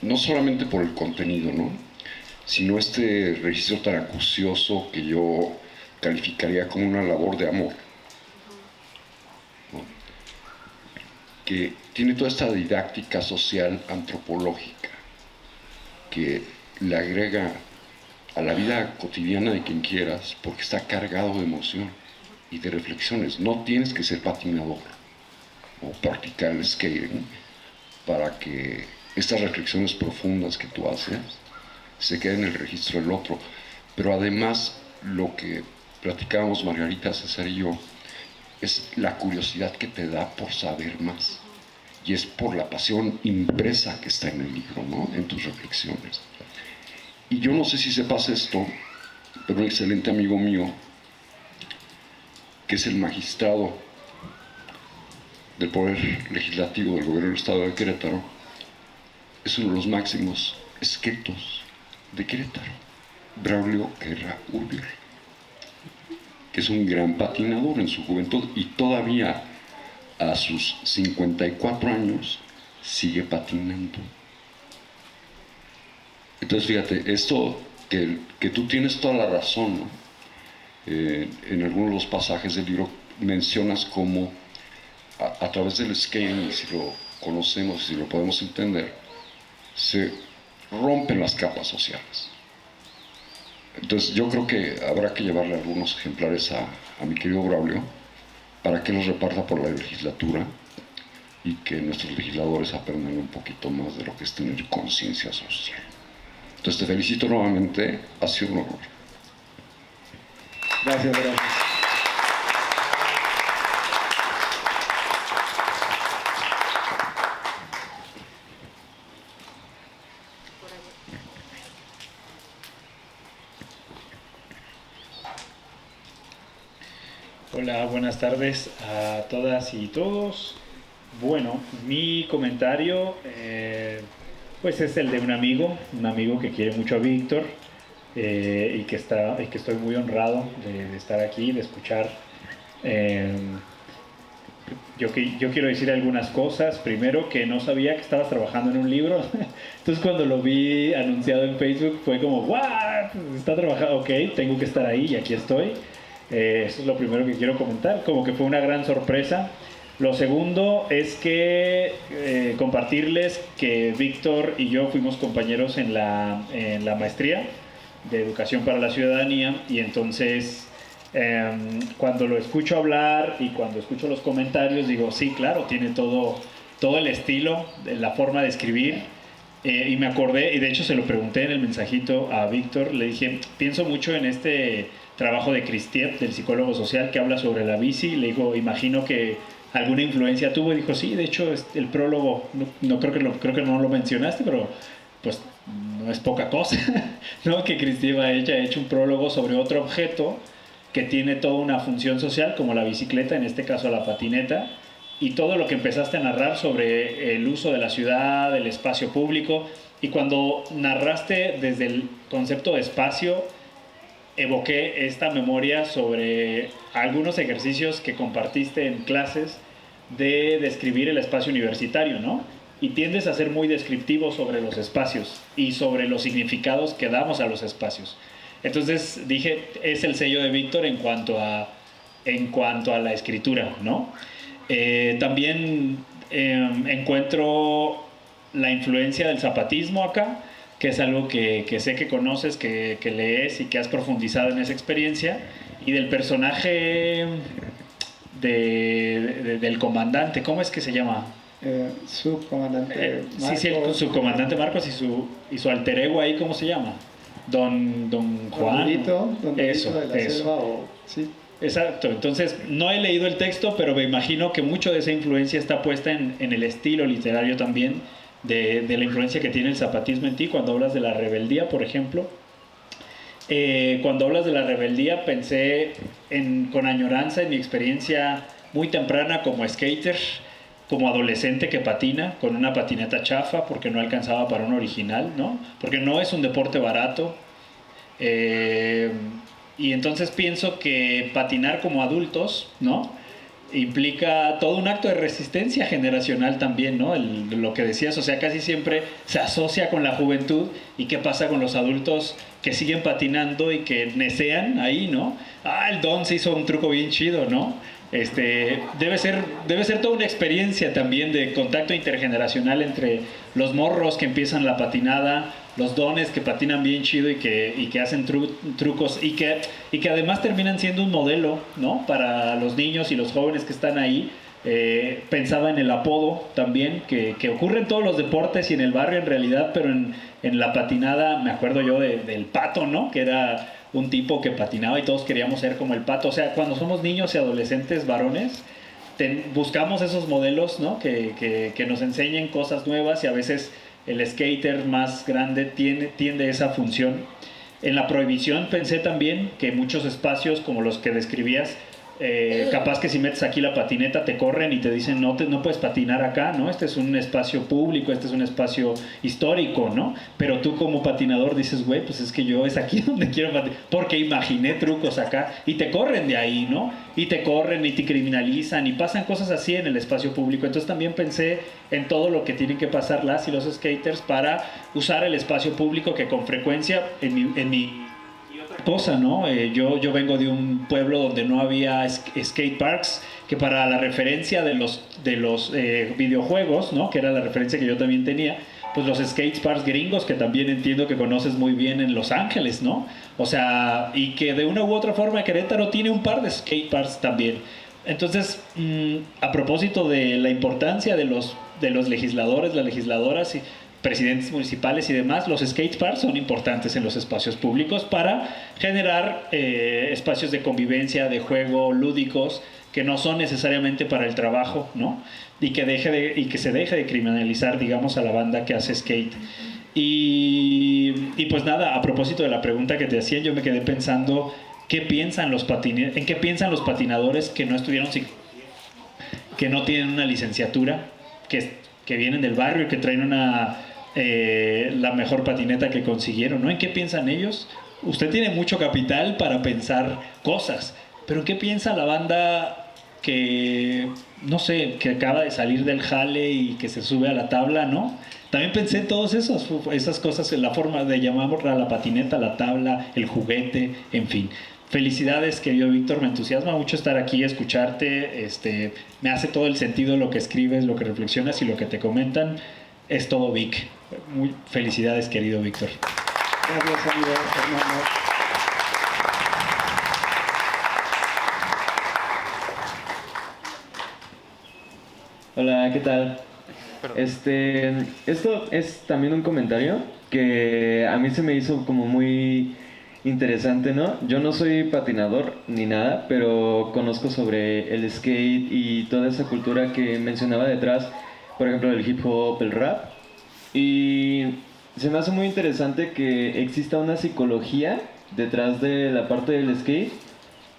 No solamente por el contenido, ¿no? Sino este registro tan acucioso que yo calificaría como una labor de amor, ¿no? Que tiene toda esta didáctica social antropológica que le agrega a la vida cotidiana de quien quieras, porque está cargado de emoción y de reflexiones. No tienes que ser patinador o practicar el skating para que estas reflexiones profundas que tú haces se queden en el registro del otro. Pero además, lo que platicábamos Margarita, César y yo, es la curiosidad que te da por saber más, y es por la pasión impresa que está en el libro, ¿no? En tus reflexiones. Y yo no sé si sepas esto, pero un excelente amigo mío, que es el magistrado del Poder Legislativo del Gobierno del Estado de Querétaro, es uno de los máximos escritos de Querétaro, Braulio Guerra Urbier, que es un gran patinador en su juventud y todavía a sus 54 años sigue patinando. Entonces fíjate, esto que tú tienes toda la razón, ¿no? En algunos de los pasajes del libro mencionas cómo a través del skating, si lo conocemos, si lo podemos entender, se rompen las capas sociales. Entonces yo creo que habrá que llevarle algunos ejemplares a mi querido Braulio para que los reparta por la legislatura y que nuestros legisladores aprendan un poquito más de lo que es tener conciencia social. Entonces te felicito nuevamente, ha sido un honor. Gracias, gracias. Hola, buenas tardes a todas y todos. Bueno, mi comentario pues es el de un amigo que quiere mucho a Víctor y que estoy muy honrado de estar aquí, de escuchar. Yo quiero decir algunas cosas. Primero, que no sabía que estabas trabajando en un libro. Entonces cuando lo vi anunciado en Facebook fue como, ¿what? Está trabajando, ok, tengo que estar ahí y aquí estoy. Eso es lo primero que quiero comentar, como que fue una gran sorpresa. Lo segundo es que compartirles que Víctor y yo fuimos compañeros en la maestría de Educación para la Ciudadanía, y entonces cuando lo escucho hablar y cuando escucho los comentarios digo, sí, claro, tiene todo el estilo, la forma de escribir. Y me acordé, y de hecho se lo pregunté en el mensajito a Víctor, le dije, pienso mucho en este trabajo de Kristieff, del psicólogo social, que habla sobre la bici. Le digo, imagino que alguna influencia tuvo. Y dijo, sí, de hecho el prólogo, creo que no lo mencionaste, pero pues no es poca cosa, ¿no? Que Kristieff ha hecho un prólogo sobre otro objeto que tiene toda una función social, como la bicicleta, en este caso la patineta, y todo lo que empezaste a narrar sobre el uso de la ciudad, el espacio público. Y cuando narraste desde el concepto de espacio, evoqué esta memoria sobre algunos ejercicios que compartiste en clases de describir el espacio universitario, ¿no? Y tiendes a ser muy descriptivo sobre los espacios y sobre los significados que damos a los espacios. Entonces dije, es el sello de Víctor en cuanto a la escritura, ¿no? También encuentro la influencia del zapatismo acá, que es algo que sé que conoces, que lees y que has profundizado en esa experiencia, y del personaje del comandante, ¿cómo es que se llama? Subcomandante Marcos. Sí, el subcomandante Marcos y su alter ego ahí, ¿cómo se llama? Don Juan. Don Eso, de la Selva, sí. Exacto, entonces no he leído el texto, pero me imagino que mucho de esa influencia está puesta en el estilo literario también, de la influencia que tiene el zapatismo en ti. Cuando hablas de la rebeldía, por ejemplo, cuando hablas de la rebeldía pensé con añoranza en mi experiencia muy temprana como skater, como adolescente que patina con una patineta chafa porque no alcanzaba para un original, ¿no? Porque no es un deporte barato. Y entonces pienso que patinar como adultos, ¿no?, implica todo un acto de resistencia generacional también, ¿no? Lo que decías, o sea, casi siempre se asocia con la juventud. ¿Y qué pasa con los adultos que siguen patinando y que necean ahí, ¿no? El Don se hizo un truco bien chido, ¿no? Debe ser toda una experiencia también de contacto intergeneracional entre los morros que empiezan la patinada, los dones que patinan bien chido y que hacen trucos y que además terminan siendo un modelo, ¿no?, para los niños y los jóvenes que están ahí. Pensaba en el apodo también, que ocurre en todos los deportes y en el barrio en realidad, pero en la patinada me acuerdo yo del Pato, ¿no?, que era un tipo que patinaba y todos queríamos ser como el Pato. O sea, cuando somos niños y adolescentes varones, buscamos esos modelos, ¿no?, que nos enseñen cosas nuevas, y a veces el skater más grande tiende esa función. En la prohibición pensé también que muchos espacios como los que describías Capaz que si metes aquí la patineta te corren y te dicen no puedes patinar acá, ¿no? Este es un espacio público, este es un espacio histórico, ¿no? Pero tú como patinador dices, güey, pues es que yo es aquí donde quiero patinar, porque imaginé trucos acá y te corren de ahí, ¿no? Y te corren y te criminalizan y pasan cosas así en el espacio público. Entonces también pensé en todo lo que tienen que pasar las y los skaters para usar el espacio público, que con frecuencia en mi cosa, ¿no? Yo vengo de un pueblo donde no había skate parks, que para la referencia de los videojuegos, ¿no? Que era la referencia que yo también tenía, pues los skate parks gringos, que también entiendo que conoces muy bien en Los Ángeles, ¿no? O sea, y que de una u otra forma Querétaro tiene un par de skate parks también. Entonces, a propósito de la importancia de los legisladores, las legisladoras y presidentes municipales y demás, los skate parks son importantes en los espacios públicos para generar espacios de convivencia, de juego, lúdicos, que no son necesariamente para el trabajo, ¿no? Y que se deje de criminalizar, digamos, a la banda que hace skate. Y pues nada, a propósito de la pregunta que te hacían, yo me quedé pensando en qué piensan los patinadores que no estudiaron psicología, que no tienen una licenciatura, que vienen del barrio y que traen la mejor patineta que consiguieron, ¿no? ¿En qué piensan ellos? Usted tiene mucho capital para pensar cosas, pero ¿en qué piensa la banda que, no sé, que acaba de salir del jale y que se sube a la tabla, ¿no? También pensé en todas esas cosas, en la forma de llamarla la patineta, la tabla, el juguete, en fin. Felicidades, querido Víctor, me entusiasma mucho estar aquí, escucharte, me hace todo el sentido lo que escribes, lo que reflexionas y lo que te comentan. Es todo, Vic. Felicidades, querido Víctor. Gracias, amigo, hermano. Hola, ¿qué tal? Esto es también un comentario que a mí se me hizo como muy interesante, ¿no? Yo no soy patinador ni nada, pero conozco sobre el skate y toda esa cultura que mencionaba detrás, por ejemplo, el hip hop, el rap. Y se me hace muy interesante que exista una psicología detrás de la parte del skate,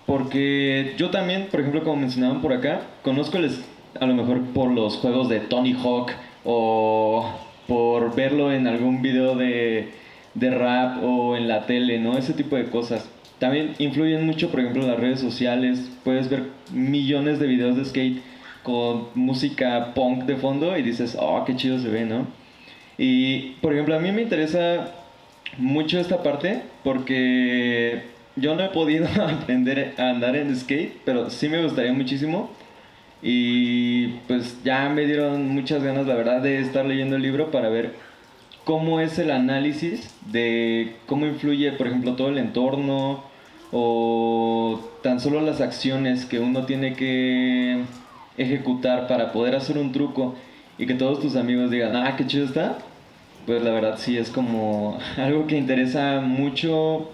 porque yo también, por ejemplo, como mencionaban por acá, conozco a lo mejor por los juegos de Tony Hawk o por verlo en algún video de rap o en la tele, ¿no? Ese tipo de cosas. También influyen mucho, por ejemplo, las redes sociales. Puedes ver millones de videos de skate con música punk de fondo y dices, oh, qué chido se ve, ¿no? Y, por ejemplo, a mí me interesa mucho esta parte porque yo no he podido aprender a andar en skate, pero sí me gustaría muchísimo. Y pues ya me dieron muchas ganas, la verdad, de estar leyendo el libro para ver cómo es el análisis de cómo influye, por ejemplo, todo el entorno o tan solo las acciones que uno tiene que ejecutar para poder hacer un truco y que todos tus amigos digan, ah, qué chido está. Pues la verdad sí es como algo que interesa mucho.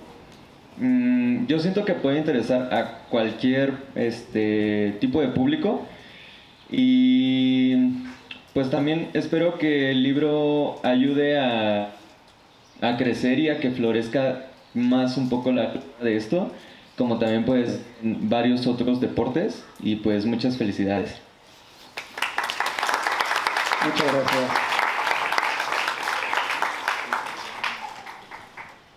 Yo siento que puede interesar a cualquier tipo de público. Y pues también espero que el libro ayude a crecer y a que florezca más un poco la de esto, como también pues en varios otros deportes. Y pues muchas felicidades. Muchas gracias.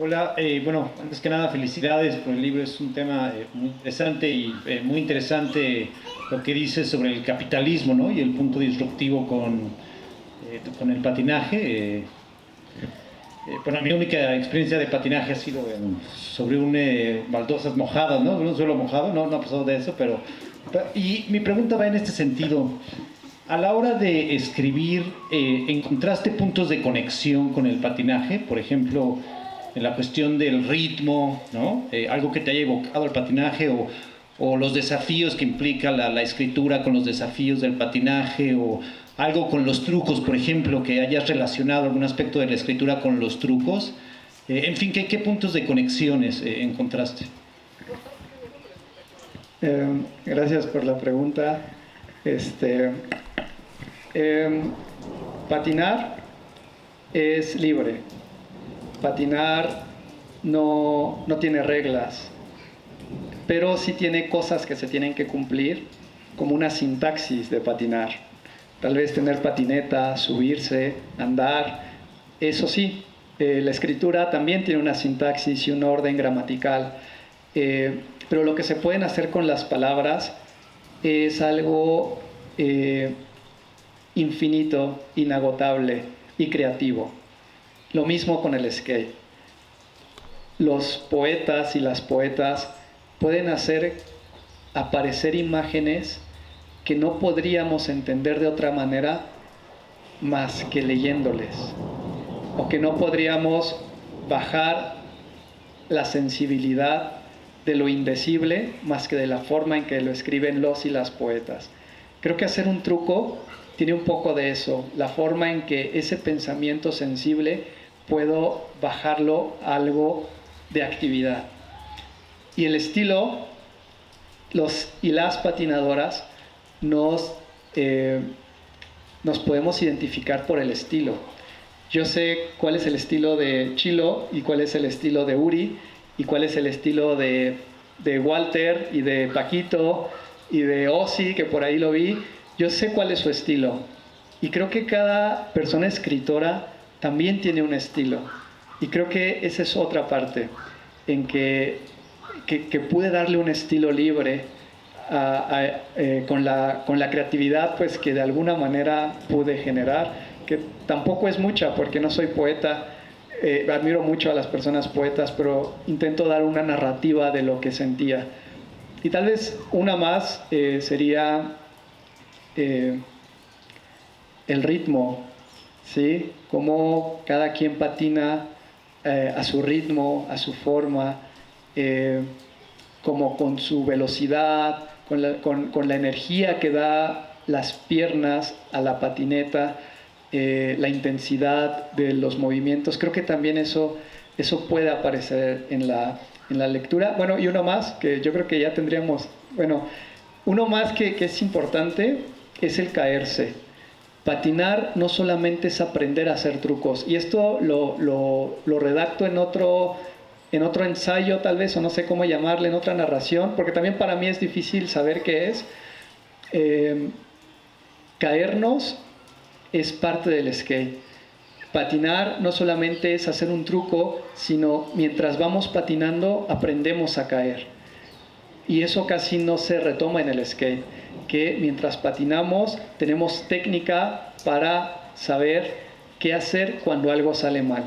Hola, bueno, antes que nada felicidades por el libro, es un tema muy interesante y muy interesante lo que dices sobre el capitalismo, ¿no? Y el punto disruptivo con el patinaje. Bueno, mi única experiencia de patinaje ha sido sobre baldosas mojadas, ¿no? Un suelo mojado, no ha pasado de eso, pero... Y mi pregunta va en este sentido. A la hora de escribir, ¿encontraste puntos de conexión con el patinaje? Por ejemplo, en la cuestión del ritmo, ¿no? Algo que te haya evocado el patinaje o los desafíos que implica la escritura con los desafíos del patinaje o algo con los trucos, por ejemplo, que hayas relacionado algún aspecto de la escritura con los trucos. En fin, ¿qué puntos de conexiones encontraste? Gracias por la pregunta. Patinar es libre. Patinar no tiene reglas. pero sí tiene cosas que se tienen que cumplir, como una sintaxis de patinar. Tal vez tener patineta, subirse, andar, eso sí. La escritura también tiene una sintaxis y un orden gramatical, pero lo que se pueden hacer con las palabras es algo infinito, inagotable y creativo. Lo mismo con el skate. Los poetas y las poetas pueden hacer aparecer imágenes que no podríamos entender de otra manera más que leyéndoles, o que no podríamos bajar la sensibilidad de lo indecible más que de la forma en que lo escriben los y las poetas. Creo que hacer un truco tiene un poco de eso, la forma en que ese pensamiento sensible puedo bajarlo a algo de actividad. Y el estilo, los y las patinadoras nos podemos identificar por el estilo. Yo sé cuál es el estilo de Chilo y cuál es el estilo de Uri y cuál es el estilo de Walter y de Paquito y de Ozzy, que por ahí lo vi. Yo sé cuál es su estilo. Y creo que cada persona escritora también tiene un estilo. Y creo que esa es otra parte, en que pude darle un estilo libre con la creatividad pues, que de alguna manera pude generar, que tampoco es mucha porque no soy poeta. Admiro mucho a las personas poetas, pero intento dar una narrativa de lo que sentía. Y tal vez una más sería el ritmo, ¿sí? Cómo cada quien patina a su ritmo, a su forma, como con su velocidad, con la energía que da las piernas a la patineta, la intensidad de los movimientos. Creo que también eso puede aparecer en la lectura. Bueno, y uno más, que yo creo que ya tendríamos, uno más que es importante, es el caerse. Patinar no solamente es aprender a hacer trucos, y esto lo redacto en otro ensayo tal vez, o no sé cómo llamarle, en otra narración, porque también para mí es difícil saber qué es. Caernos es parte del skate. Patinar no solamente es hacer un truco, sino mientras vamos patinando aprendemos a caer. Y eso casi no se retoma en el skate, que mientras patinamos tenemos técnica para saber qué hacer cuando algo sale mal.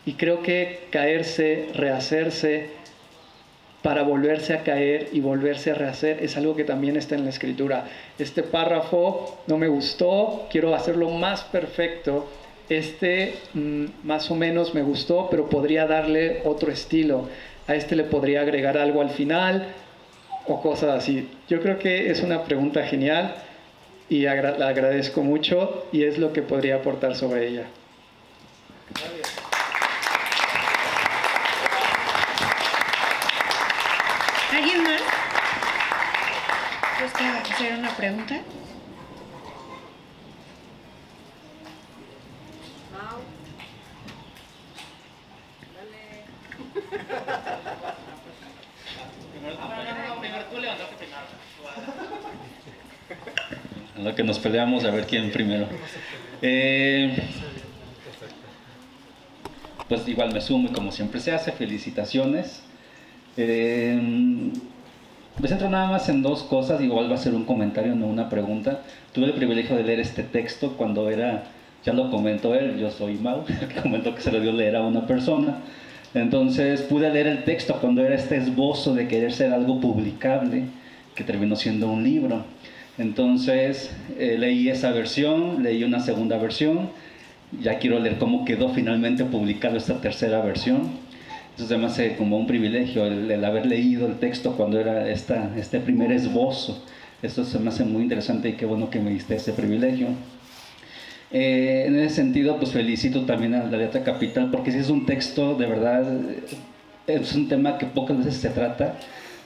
Y creo que caerse, rehacerse, para volverse a caer y volverse a rehacer, es algo que también está en la escritura. Este párrafo no me gustó, quiero hacerlo más perfecto. Más o menos me gustó, pero podría darle otro estilo. A este le podría agregar algo al final o cosas así. Yo creo que es una pregunta genial y la agradezco mucho, y es lo que podría aportar sobre ella. ¿Alguien más? ¿Gusta hacer una pregunta? En lo que nos peleamos a ver quién primero. Pues igual me sumo, como siempre se hace. Felicitaciones. Me centro nada más en dos cosas, igual va a ser un comentario, no una pregunta. Tuve el privilegio de leer este texto cuando ya lo comentó él, yo soy Mau, que comentó que se lo dio leer a una persona. Entonces pude leer el texto cuando era este esbozo de querer ser algo publicable, que terminó siendo un libro. Entonces leí esa versión, leí una segunda versión, ya quiero leer cómo quedó finalmente publicado esta tercera versión. Entonces me hace como un privilegio el haber leído el texto cuando era este primer esbozo. Esto se me hace muy interesante y qué bueno que me diste ese privilegio. En ese sentido, pues felicito también a la Letra Capital, porque sí es un texto, de verdad, es un tema que pocas veces se trata,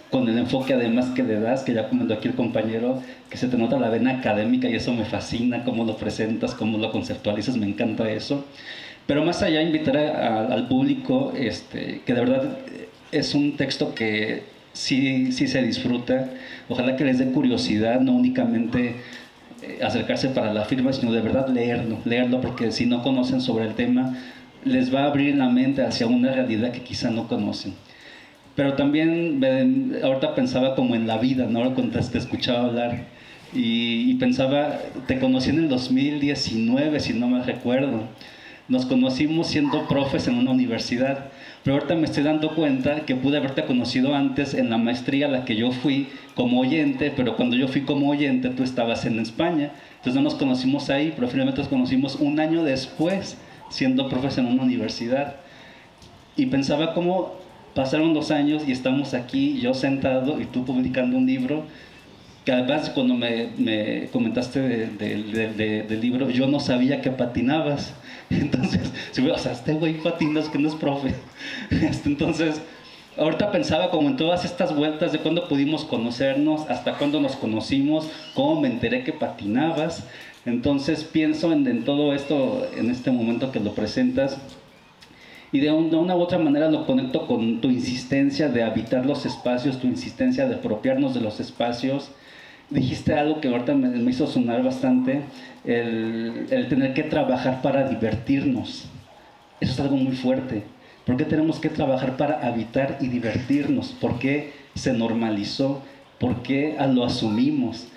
con el enfoque además que le das, que ya comentó aquí el compañero, que se te nota la vena académica y eso me fascina, cómo lo presentas, cómo lo conceptualizas, me encanta eso. Pero más allá, invitar al público que de verdad es un texto que sí se disfruta. Ojalá que les dé curiosidad, no únicamente acercarse para la firma, sino de verdad leerlo, porque si no conocen sobre el tema, les va a abrir la mente hacia una realidad que quizá no conocen. Pero también ahorita pensaba como en la vida, ¿no? Ahora cuando te escuchaba hablar y pensaba, te conocí en el 2019, si no me recuerdo. Nos conocimos siendo profes en una universidad, pero ahorita me estoy dando cuenta que pude haberte conocido antes en la maestría a la que yo fui como oyente, pero cuando yo fui como oyente tú estabas en España. Entonces no nos conocimos ahí, pero finalmente nos conocimos un año después siendo profes en una universidad. Y pensaba cómo pasaron 2 años y estamos aquí, yo sentado y tú publicando un libro, que además cuando me comentaste del libro, yo no sabía que patinabas. Entonces, o sea, este güey patina, es que no es profe. Entonces, ahorita pensaba como en todas estas vueltas de cuándo pudimos conocernos, hasta cuándo nos conocimos, cómo me enteré que patinabas. Entonces pienso en todo esto en este momento que lo presentas, y de una u otra manera lo conecto con tu insistencia de habitar los espacios, tu insistencia de apropiarnos de los espacios. Dijiste algo que ahorita me hizo sonar bastante, el tener que trabajar para divertirnos. Eso es algo muy fuerte. ¿Por qué tenemos que trabajar para habitar y divertirnos? ¿Por qué se normalizó? ¿Por qué lo asumimos?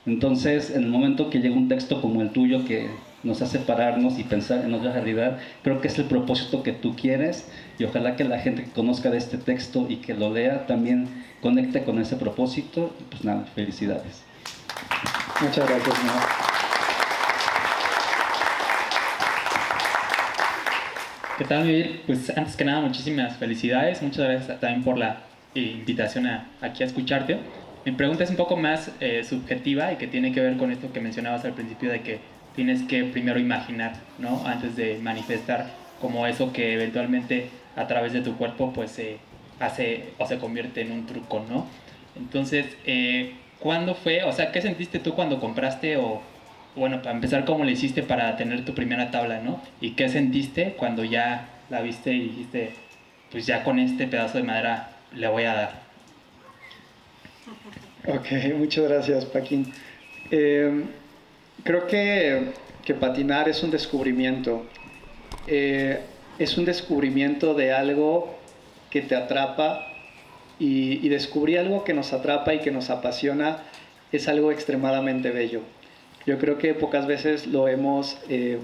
Entonces, en el momento que llega un texto como el tuyo que nos hace pararnos y pensar en otra realidad, creo que es el propósito que tú quieres, y ojalá que la gente que conozca de este texto y que lo lea también conecte con ese propósito. Y pues nada, felicidades. Muchas gracias, Mau. ¿Qué tal, Miguel? Pues antes que nada, muchísimas felicidades. Muchas gracias también por la invitación aquí a escucharte. Mi pregunta es un poco más subjetiva y que tiene que ver con esto que mencionabas al principio de que tienes que primero imaginar, ¿no? Antes de manifestar como eso que eventualmente a través de tu cuerpo pues se hace o se convierte en un truco, ¿no? Entonces, ¿cuándo fue? O sea, ¿qué sentiste tú cuando compraste o, bueno, para empezar, cómo le hiciste para tener tu primera tabla, ¿no? ¿Y qué sentiste cuando ya la viste y dijiste, pues ya con este pedazo de madera le voy a dar? Ok, muchas gracias, Paquín. Creo que patinar es un descubrimiento. Es un descubrimiento de algo que te atrapa, y descubrir algo que nos atrapa y que nos apasiona es algo extremadamente bello. Yo creo que pocas veces lo hemos,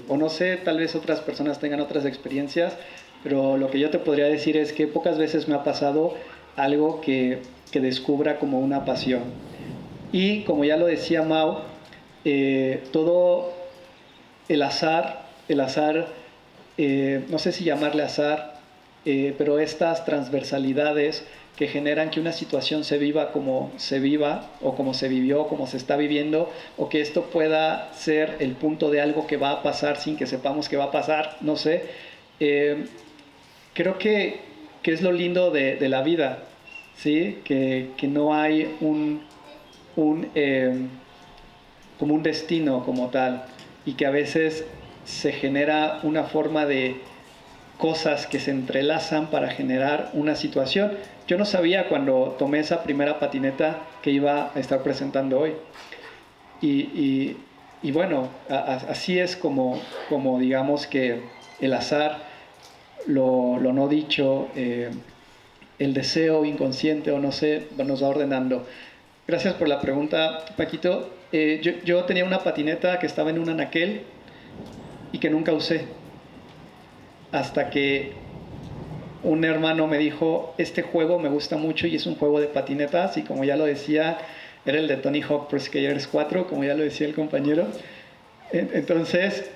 o no sé, tal vez otras personas tengan otras experiencias, pero lo que yo te podría decir es que pocas veces me ha pasado algo que descubra como una pasión. Y como ya lo decía Mau, todo el azar, no sé si llamarle azar, pero estas transversalidades que generan que una situación se viva como se viva, o como se vivió, como se está viviendo, o que esto pueda ser el punto de algo que va a pasar sin que sepamos que va a pasar, no sé. Creo que es lo lindo de la vida, ¿sí? Que no hay como un destino como tal, y que a veces se genera una forma de cosas que se entrelazan para generar una situación. Yo no sabía cuando tomé esa primera patineta que iba a estar presentando hoy. Y bueno, así es como digamos que el azar, lo no dicho, el deseo inconsciente o no sé, nos va ordenando. Gracias por la pregunta, Paquito. Yo tenía una patineta que estaba en un anaquel y que nunca usé, hasta que un hermano me dijo, este juego me gusta mucho y es un juego de patinetas, y como ya lo decía, era el de Tony Hawk Pro Skaters 4, como ya lo decía el compañero. Entonces,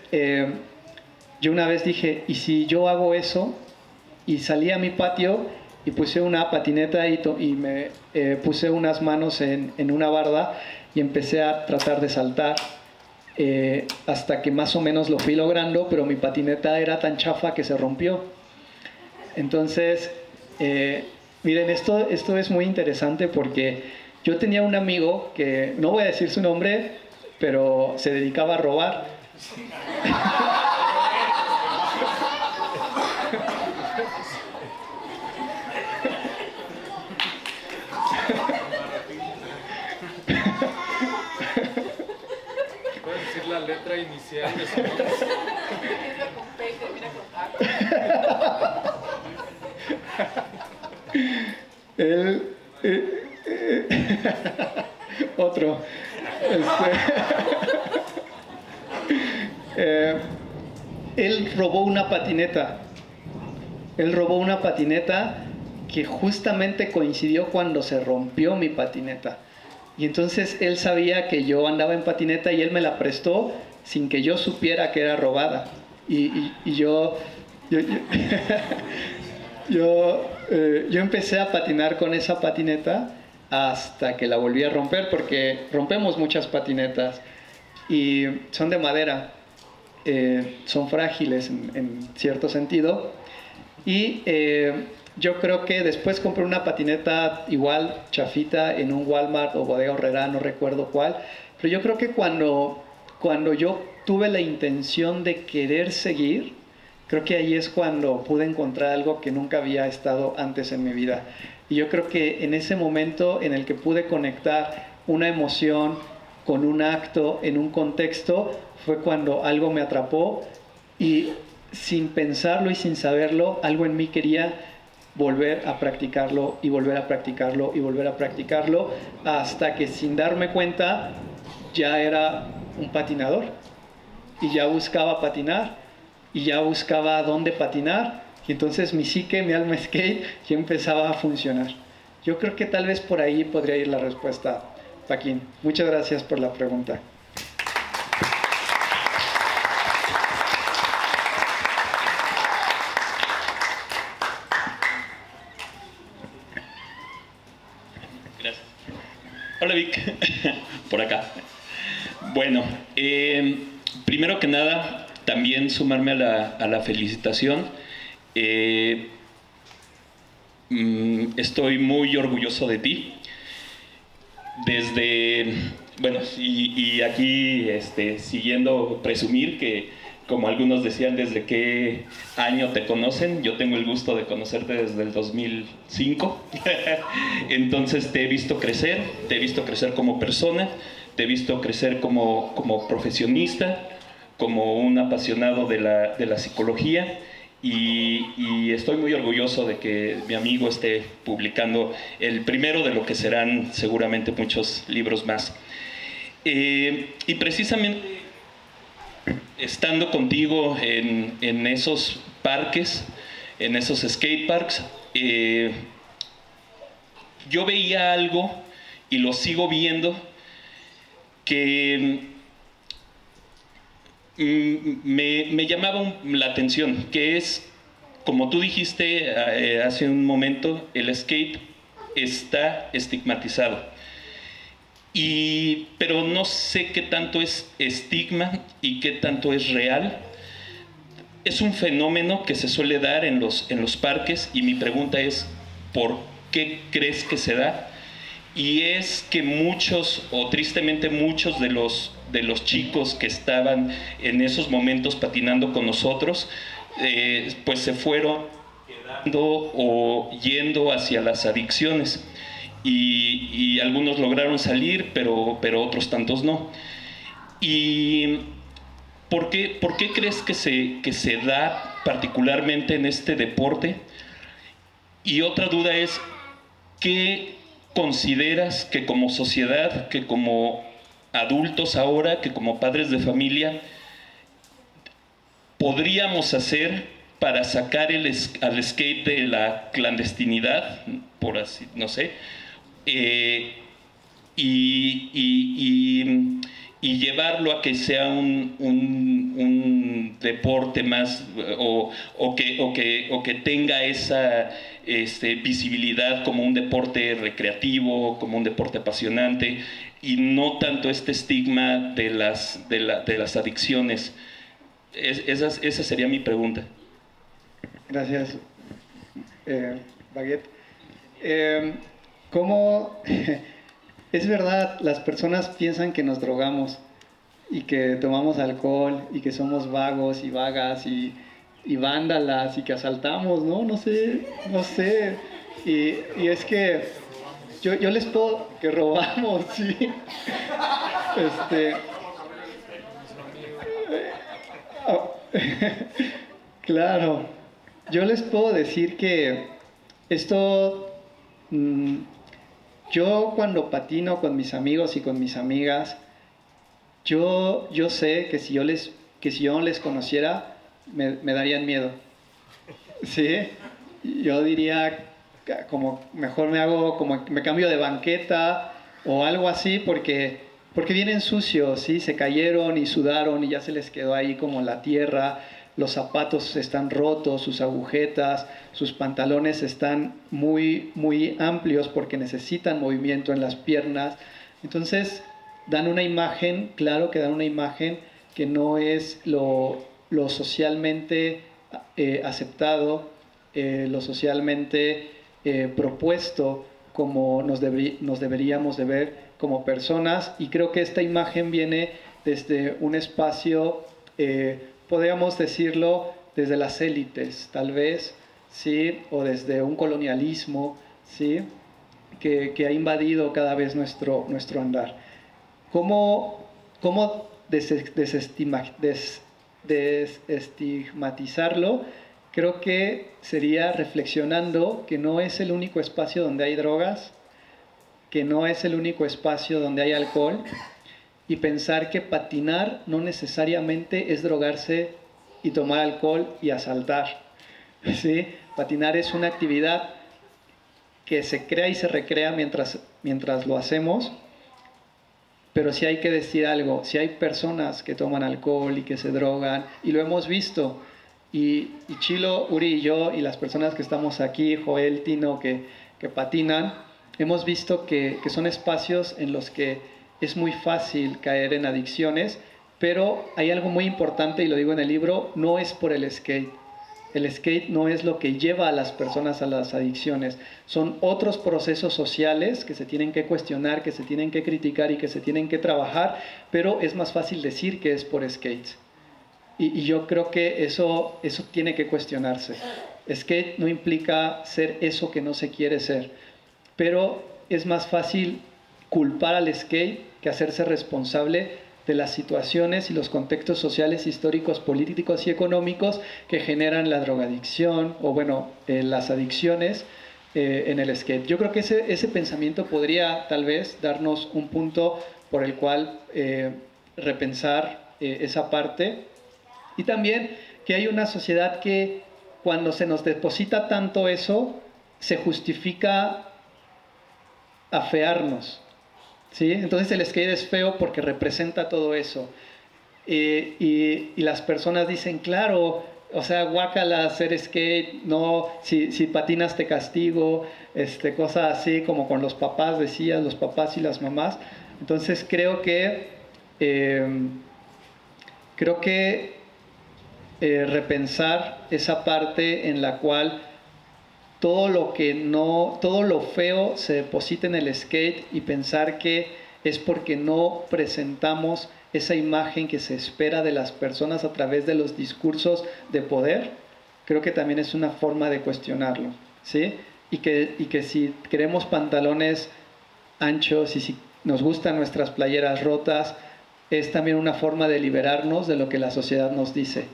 yo una vez dije, ¿y si yo hago eso? Y salí a mi patio y puse una patineta y me puse unas manos en una barda y empecé a tratar de saltar, hasta que más o menos lo fui logrando, pero mi patineta era tan chafa que se rompió. Entonces, miren, esto es muy interesante porque yo tenía un amigo que, no voy a decir su nombre, pero se dedicaba a robar. letra inicial de su nombre. Otro. Él robó una patineta. Él robó una patineta que justamente coincidió cuando se rompió mi patineta. Y entonces él sabía que yo andaba en patineta y él me la prestó sin que yo supiera que era robada. Y yo empecé a patinar con esa patineta hasta que la volví a romper, porque rompemos muchas patinetas y son de madera, son frágiles en cierto sentido. Y yo creo que después compré una patineta igual, chafita, en un Walmart o Bodega Aurrerá, no recuerdo cuál. Pero yo creo que cuando yo tuve la intención de querer seguir, creo que ahí es cuando pude encontrar algo que nunca había estado antes en mi vida. Y yo creo que en ese momento en el que pude conectar una emoción con un acto en un contexto, fue cuando algo me atrapó y sin pensarlo y sin saberlo, algo en mí quería volver a practicarlo y volver a practicarlo y volver a practicarlo, hasta que sin darme cuenta ya era un patinador y ya buscaba patinar y ya buscaba dónde patinar, y entonces mi psique, mi alma skate ya empezaba a funcionar. Yo creo que tal vez por ahí podría ir la respuesta, Paquín. Muchas gracias por la pregunta. Hola Vic, por acá. Bueno, primero que nada, también sumarme a la felicitación. Estoy muy orgulloso de ti. Bueno, y aquí siguiendo presumir que, como algunos decían, desde qué año te conocen. Yo tengo el gusto de conocerte desde el 2005. Entonces te he visto crecer como persona, te he visto crecer como profesionista, como un apasionado de la psicología, y estoy muy orgulloso de que mi amigo esté publicando el primero de lo que serán seguramente muchos libros más. Y precisamente estando contigo en esos parques, en esos skateparks, yo veía algo, y lo sigo viendo, que me llamaba la atención, que es, como tú dijiste hace un momento, el skate está estigmatizado. Pero no sé qué tanto es estigma y qué tanto es real. Es un fenómeno que se suele dar en los parques, y mi pregunta es, ¿por qué crees que se da? Y es que muchos, o tristemente muchos de los chicos que estaban en esos momentos patinando con nosotros, pues se fueron quedando o yendo hacia las adicciones. Y algunos lograron salir, pero otros tantos no. ¿Y por qué crees que se da particularmente en este deporte? Y otra duda es, ¿qué consideras que como sociedad, que como adultos ahora, que como padres de familia, podríamos hacer para sacar al skate de la clandestinidad, por así, no sé, y llevarlo a que sea un deporte más, o que tenga esa visibilidad como un deporte recreativo, como un deporte apasionante, y no tanto este estigma de las adicciones? Esa sería mi pregunta. Gracias, Baguette. ¿Cómo? Es verdad, las personas piensan que nos drogamos y que tomamos alcohol y que somos vagos y vagas y vándalas y que asaltamos, ¿no? No sé. Y es que yo les puedo... que robamos, sí. Claro, yo les puedo decir que esto, yo cuando patino con mis amigos y con mis amigas, yo sé que si yo no les conociera, me darían miedo. ¿Sí? Yo diría, como mejor me cambio de banqueta o algo así, porque vienen sucios, ¿sí? Se cayeron y sudaron y ya se les quedó ahí como la tierra, los zapatos están rotos, sus agujetas, sus pantalones están muy, muy amplios porque necesitan movimiento en las piernas. Entonces, dan una imagen, claro que dan una imagen que no es lo socialmente aceptado, lo socialmente propuesto como nos deberíamos de ver como personas, y creo que esta imagen viene desde un espacio, podríamos decirlo, desde las élites, tal vez, ¿sí? O desde un colonialismo, ¿sí? que ha invadido cada vez nuestro andar. ¿Cómo desestigmatizarlo? Creo que sería reflexionando que no es el único espacio donde hay drogas, que no es el único espacio donde hay alcohol, y pensar que patinar no necesariamente es drogarse y tomar alcohol y asaltar. ¿Sí? Patinar es una actividad que se crea y se recrea mientras lo hacemos, pero sí hay que decir algo, si hay personas que toman alcohol y que se drogan, y lo hemos visto, y Chilo, Uri y yo, y las personas que estamos aquí, Joel, Tino, que patinan, hemos visto que son espacios en los que es muy fácil caer en adicciones, pero hay algo muy importante, y lo digo en el libro, no es por el skate. El skate no es lo que lleva a las personas a las adicciones. Son otros procesos sociales que se tienen que cuestionar, que se tienen que criticar y que se tienen que trabajar, pero es más fácil decir que es por skate. Y yo creo que eso tiene que cuestionarse. Skate no implica ser eso que no se quiere ser, pero es más fácil culpar al skate que hacerse responsable de las situaciones y los contextos sociales, históricos, políticos y económicos que generan la drogadicción o, bueno, las adicciones en el skate. Yo creo que ese pensamiento podría tal vez darnos un punto por el cual repensar esa parte. Y también que hay una sociedad que cuando se nos deposita tanto eso, se justifica afearnos. ¿Sí? Entonces el skate es feo porque representa todo eso. Y las personas dicen, claro, o sea, guácala hacer skate, no, si patinas te castigo, cosas así como con los papás, decías, los papás y las mamás. Entonces creo que repensar esa parte en la cual todo lo feo se deposita en el skate y pensar que es porque no presentamos esa imagen que se espera de las personas a través de los discursos de poder, creo que también es una forma de cuestionarlo, ¿sí? Y que si queremos pantalones anchos y si nos gustan nuestras playeras rotas, es también una forma de liberarnos de lo que la sociedad nos dice.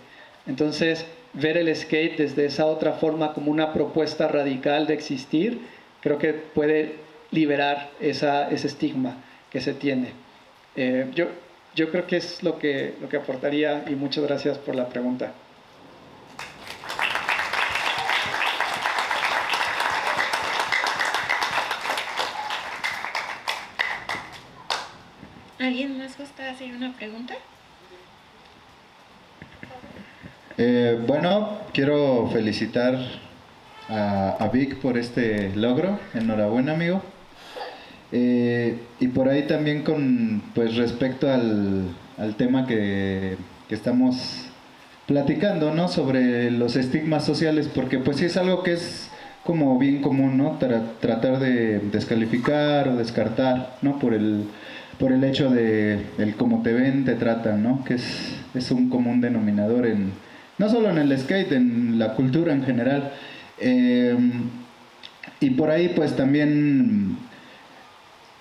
Entonces, ver el skate desde esa otra forma como una propuesta radical de existir, creo que puede liberar ese estigma que se tiene. Yo creo que es lo que aportaría, y muchas gracias por la pregunta. ¿Alguien más gusta hacer una pregunta? Bueno, quiero felicitar a Vic por este logro. Enhorabuena, amigo. Y por ahí también pues respecto al tema que estamos platicando, ¿no? Sobre los estigmas sociales, porque pues sí es algo que es como bien común, ¿no? Tratar de descalificar o descartar, ¿no? Por el hecho de el cómo te ven, te tratan, ¿no? Que es un común denominador no solo en el skate, en la cultura en general. Y por ahí pues también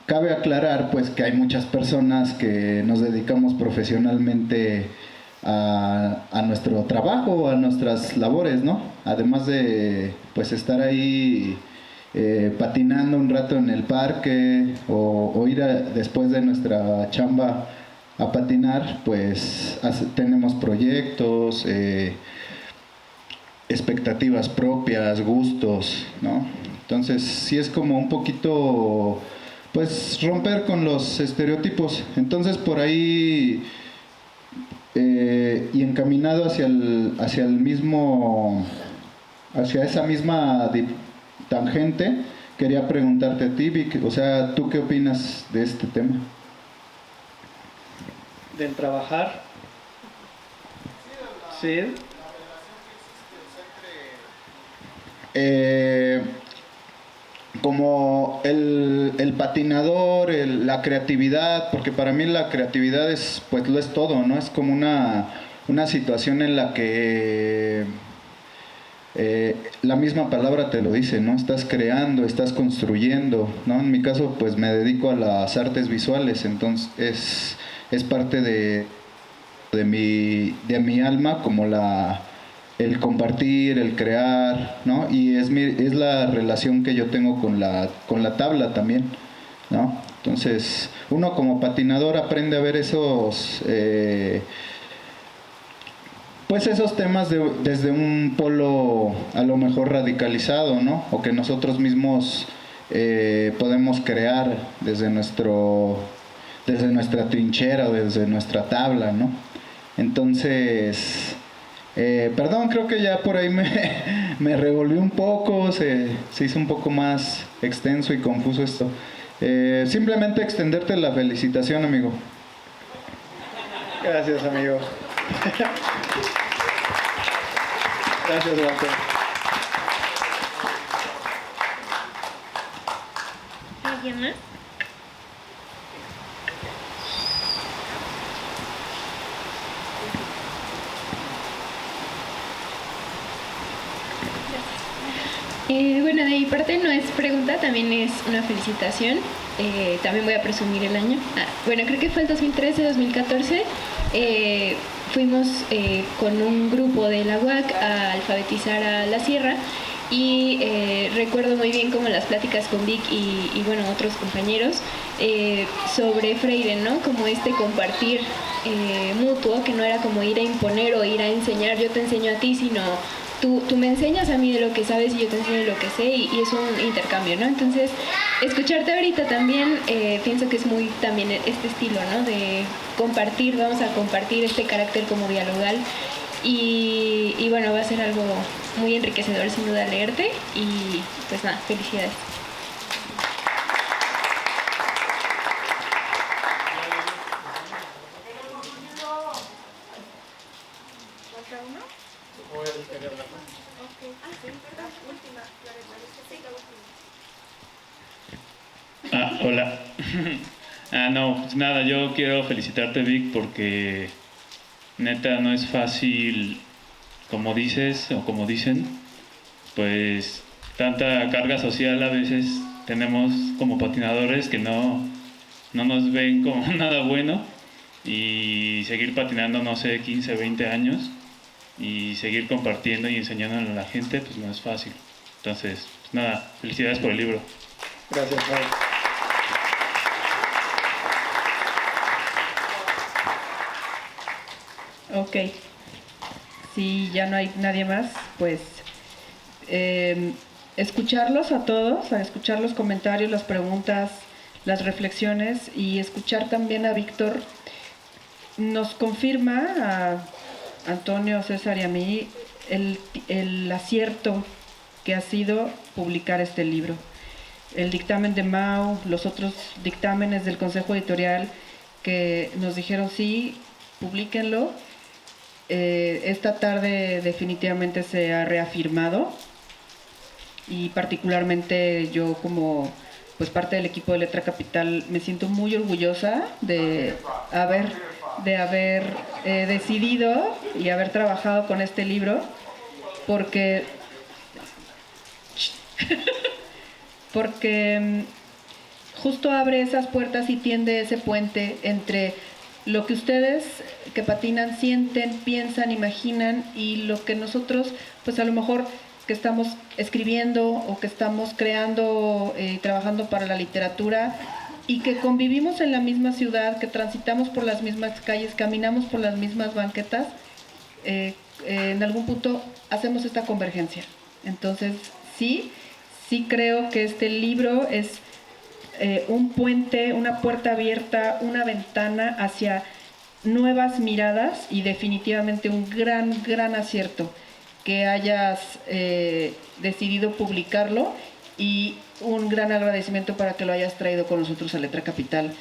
cabe aclarar pues que hay muchas personas que nos dedicamos profesionalmente a nuestro trabajo, a nuestras labores, ¿no? Además de pues estar ahí patinando un rato en el parque o ir después de nuestra chamba a patinar, pues tenemos proyectos, expectativas propias, gustos, ¿no? Entonces sí es como un poquito pues romper con los estereotipos. Entonces por ahí y encaminado hacia el mismo, hacia esa misma tangente, quería preguntarte a ti, Vic, o sea, ¿tú qué opinas de este tema? Del trabajar. Sí. Como el patinador, la creatividad, porque para mí la creatividad es, pues lo es todo, ¿no? Es como una situación en la que la misma palabra te lo dice, ¿no? Estás creando, estás construyendo, ¿no? En mi caso, pues me dedico a las artes visuales, entonces es parte de mi alma, como el compartir, el crear, ¿no? Y es la relación que yo tengo con la tabla también, ¿no? Entonces, uno como patinador aprende a ver esos temas desde un polo a lo mejor radicalizado, ¿no? O que nosotros mismos podemos crear desde nuestra trinchera o desde nuestra tabla, ¿no? Entonces, perdón, creo que ya por ahí me revolví un poco, se hizo un poco más extenso y confuso esto. Simplemente extenderte la felicitación, amigo. Gracias, amigo. Gracias, Walter. ¿Alguien más? Bueno, de mi parte no es pregunta, también es una felicitación. También voy a presumir el año. Bueno, creo que fue el 2013-2014. Fuimos con un grupo de la UAC a alfabetizar a la sierra y recuerdo muy bien como las pláticas con Vic y bueno, otros compañeros sobre Freire, ¿no? Como este compartir mutuo, que no era como ir a imponer o ir a enseñar, yo te enseño a ti, sino tú me enseñas a mí de lo que sabes y yo te enseño de lo que sé y es un intercambio, ¿no? Entonces, escucharte ahorita también pienso que es muy también este estilo, ¿no? De compartir, vamos a compartir este carácter como dialogal y bueno, va a ser algo muy enriquecedor sin duda leerte y pues nada, felicidades. Hola. No, pues nada, yo quiero felicitarte, Vic, porque neta no es fácil, como dices o como dicen, pues tanta carga social a veces tenemos como patinadores que no nos ven como nada bueno y seguir patinando, no sé, 15, 20 años y seguir compartiendo y enseñándole a la gente, pues no es fácil. Entonces, pues nada, felicidades por el libro. Gracias, Pablo. Ok, si ya no hay nadie más, pues escucharlos a todos, a escuchar los comentarios, las preguntas, las reflexiones y escuchar también a Víctor nos confirma a Antonio, César y a mí el acierto que ha sido publicar este libro. El dictamen de Mau, los otros dictámenes del Consejo Editorial que nos dijeron sí, publíquenlo. Esta tarde definitivamente se ha reafirmado y particularmente yo como pues parte del equipo de Letra Capital me siento muy orgullosa de haber decidido y haber trabajado con este libro porque justo abre esas puertas y tiende ese puente entre lo que ustedes que patinan sienten, piensan, imaginan, y lo que nosotros, pues a lo mejor que estamos escribiendo o que estamos creando, trabajando para la literatura, y que convivimos en la misma ciudad, que transitamos por las mismas calles, caminamos por las mismas banquetas, en algún punto hacemos esta convergencia. Entonces, sí creo que este libro es un puente, una puerta abierta, una ventana hacia nuevas miradas, y definitivamente un gran acierto que hayas decidido publicarlo, y un gran agradecimiento para que lo hayas traído con nosotros a Letra Capital,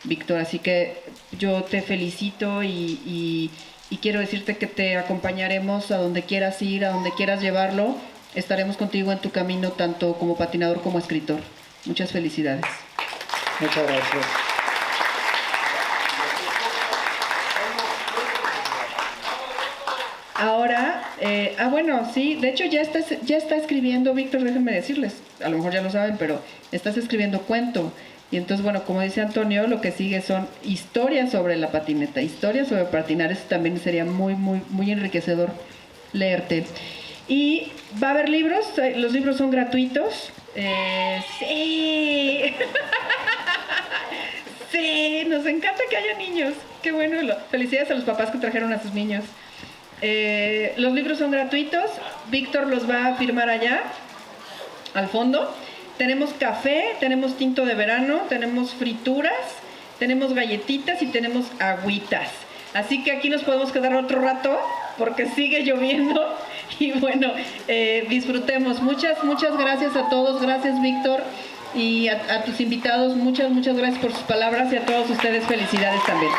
Víctor. Así que yo te felicito y quiero decirte que te acompañaremos a donde quieras ir, a donde quieras llevarlo. Estaremos contigo en tu camino, tanto como patinador como escritor. Muchas felicidades. Muchas gracias. Ahora, bueno, sí, de hecho ya está escribiendo, Víctor, déjenme decirles, a lo mejor ya lo saben, pero estás escribiendo cuento. Y entonces, bueno, como dice Antonio, lo que sigue son historias sobre la patineta, historias sobre patinar. Eso también sería muy enriquecedor leerte. Y va a haber libros, los libros son gratuitos. Sí. Sí, nos encanta que haya niños. Qué bueno, felicidades a los papás que trajeron a sus niños. Los libros son gratuitos. Víctor los va a firmar allá, al fondo. Tenemos café, tenemos tinto de verano, tenemos frituras, tenemos galletitas y tenemos agüitas. Así que aquí nos podemos quedar otro rato porque sigue lloviendo. Y bueno, disfrutemos. Muchas gracias a todos. Gracias, Víctor. Y a tus invitados, muchas gracias por sus palabras, y a todos ustedes felicidades también.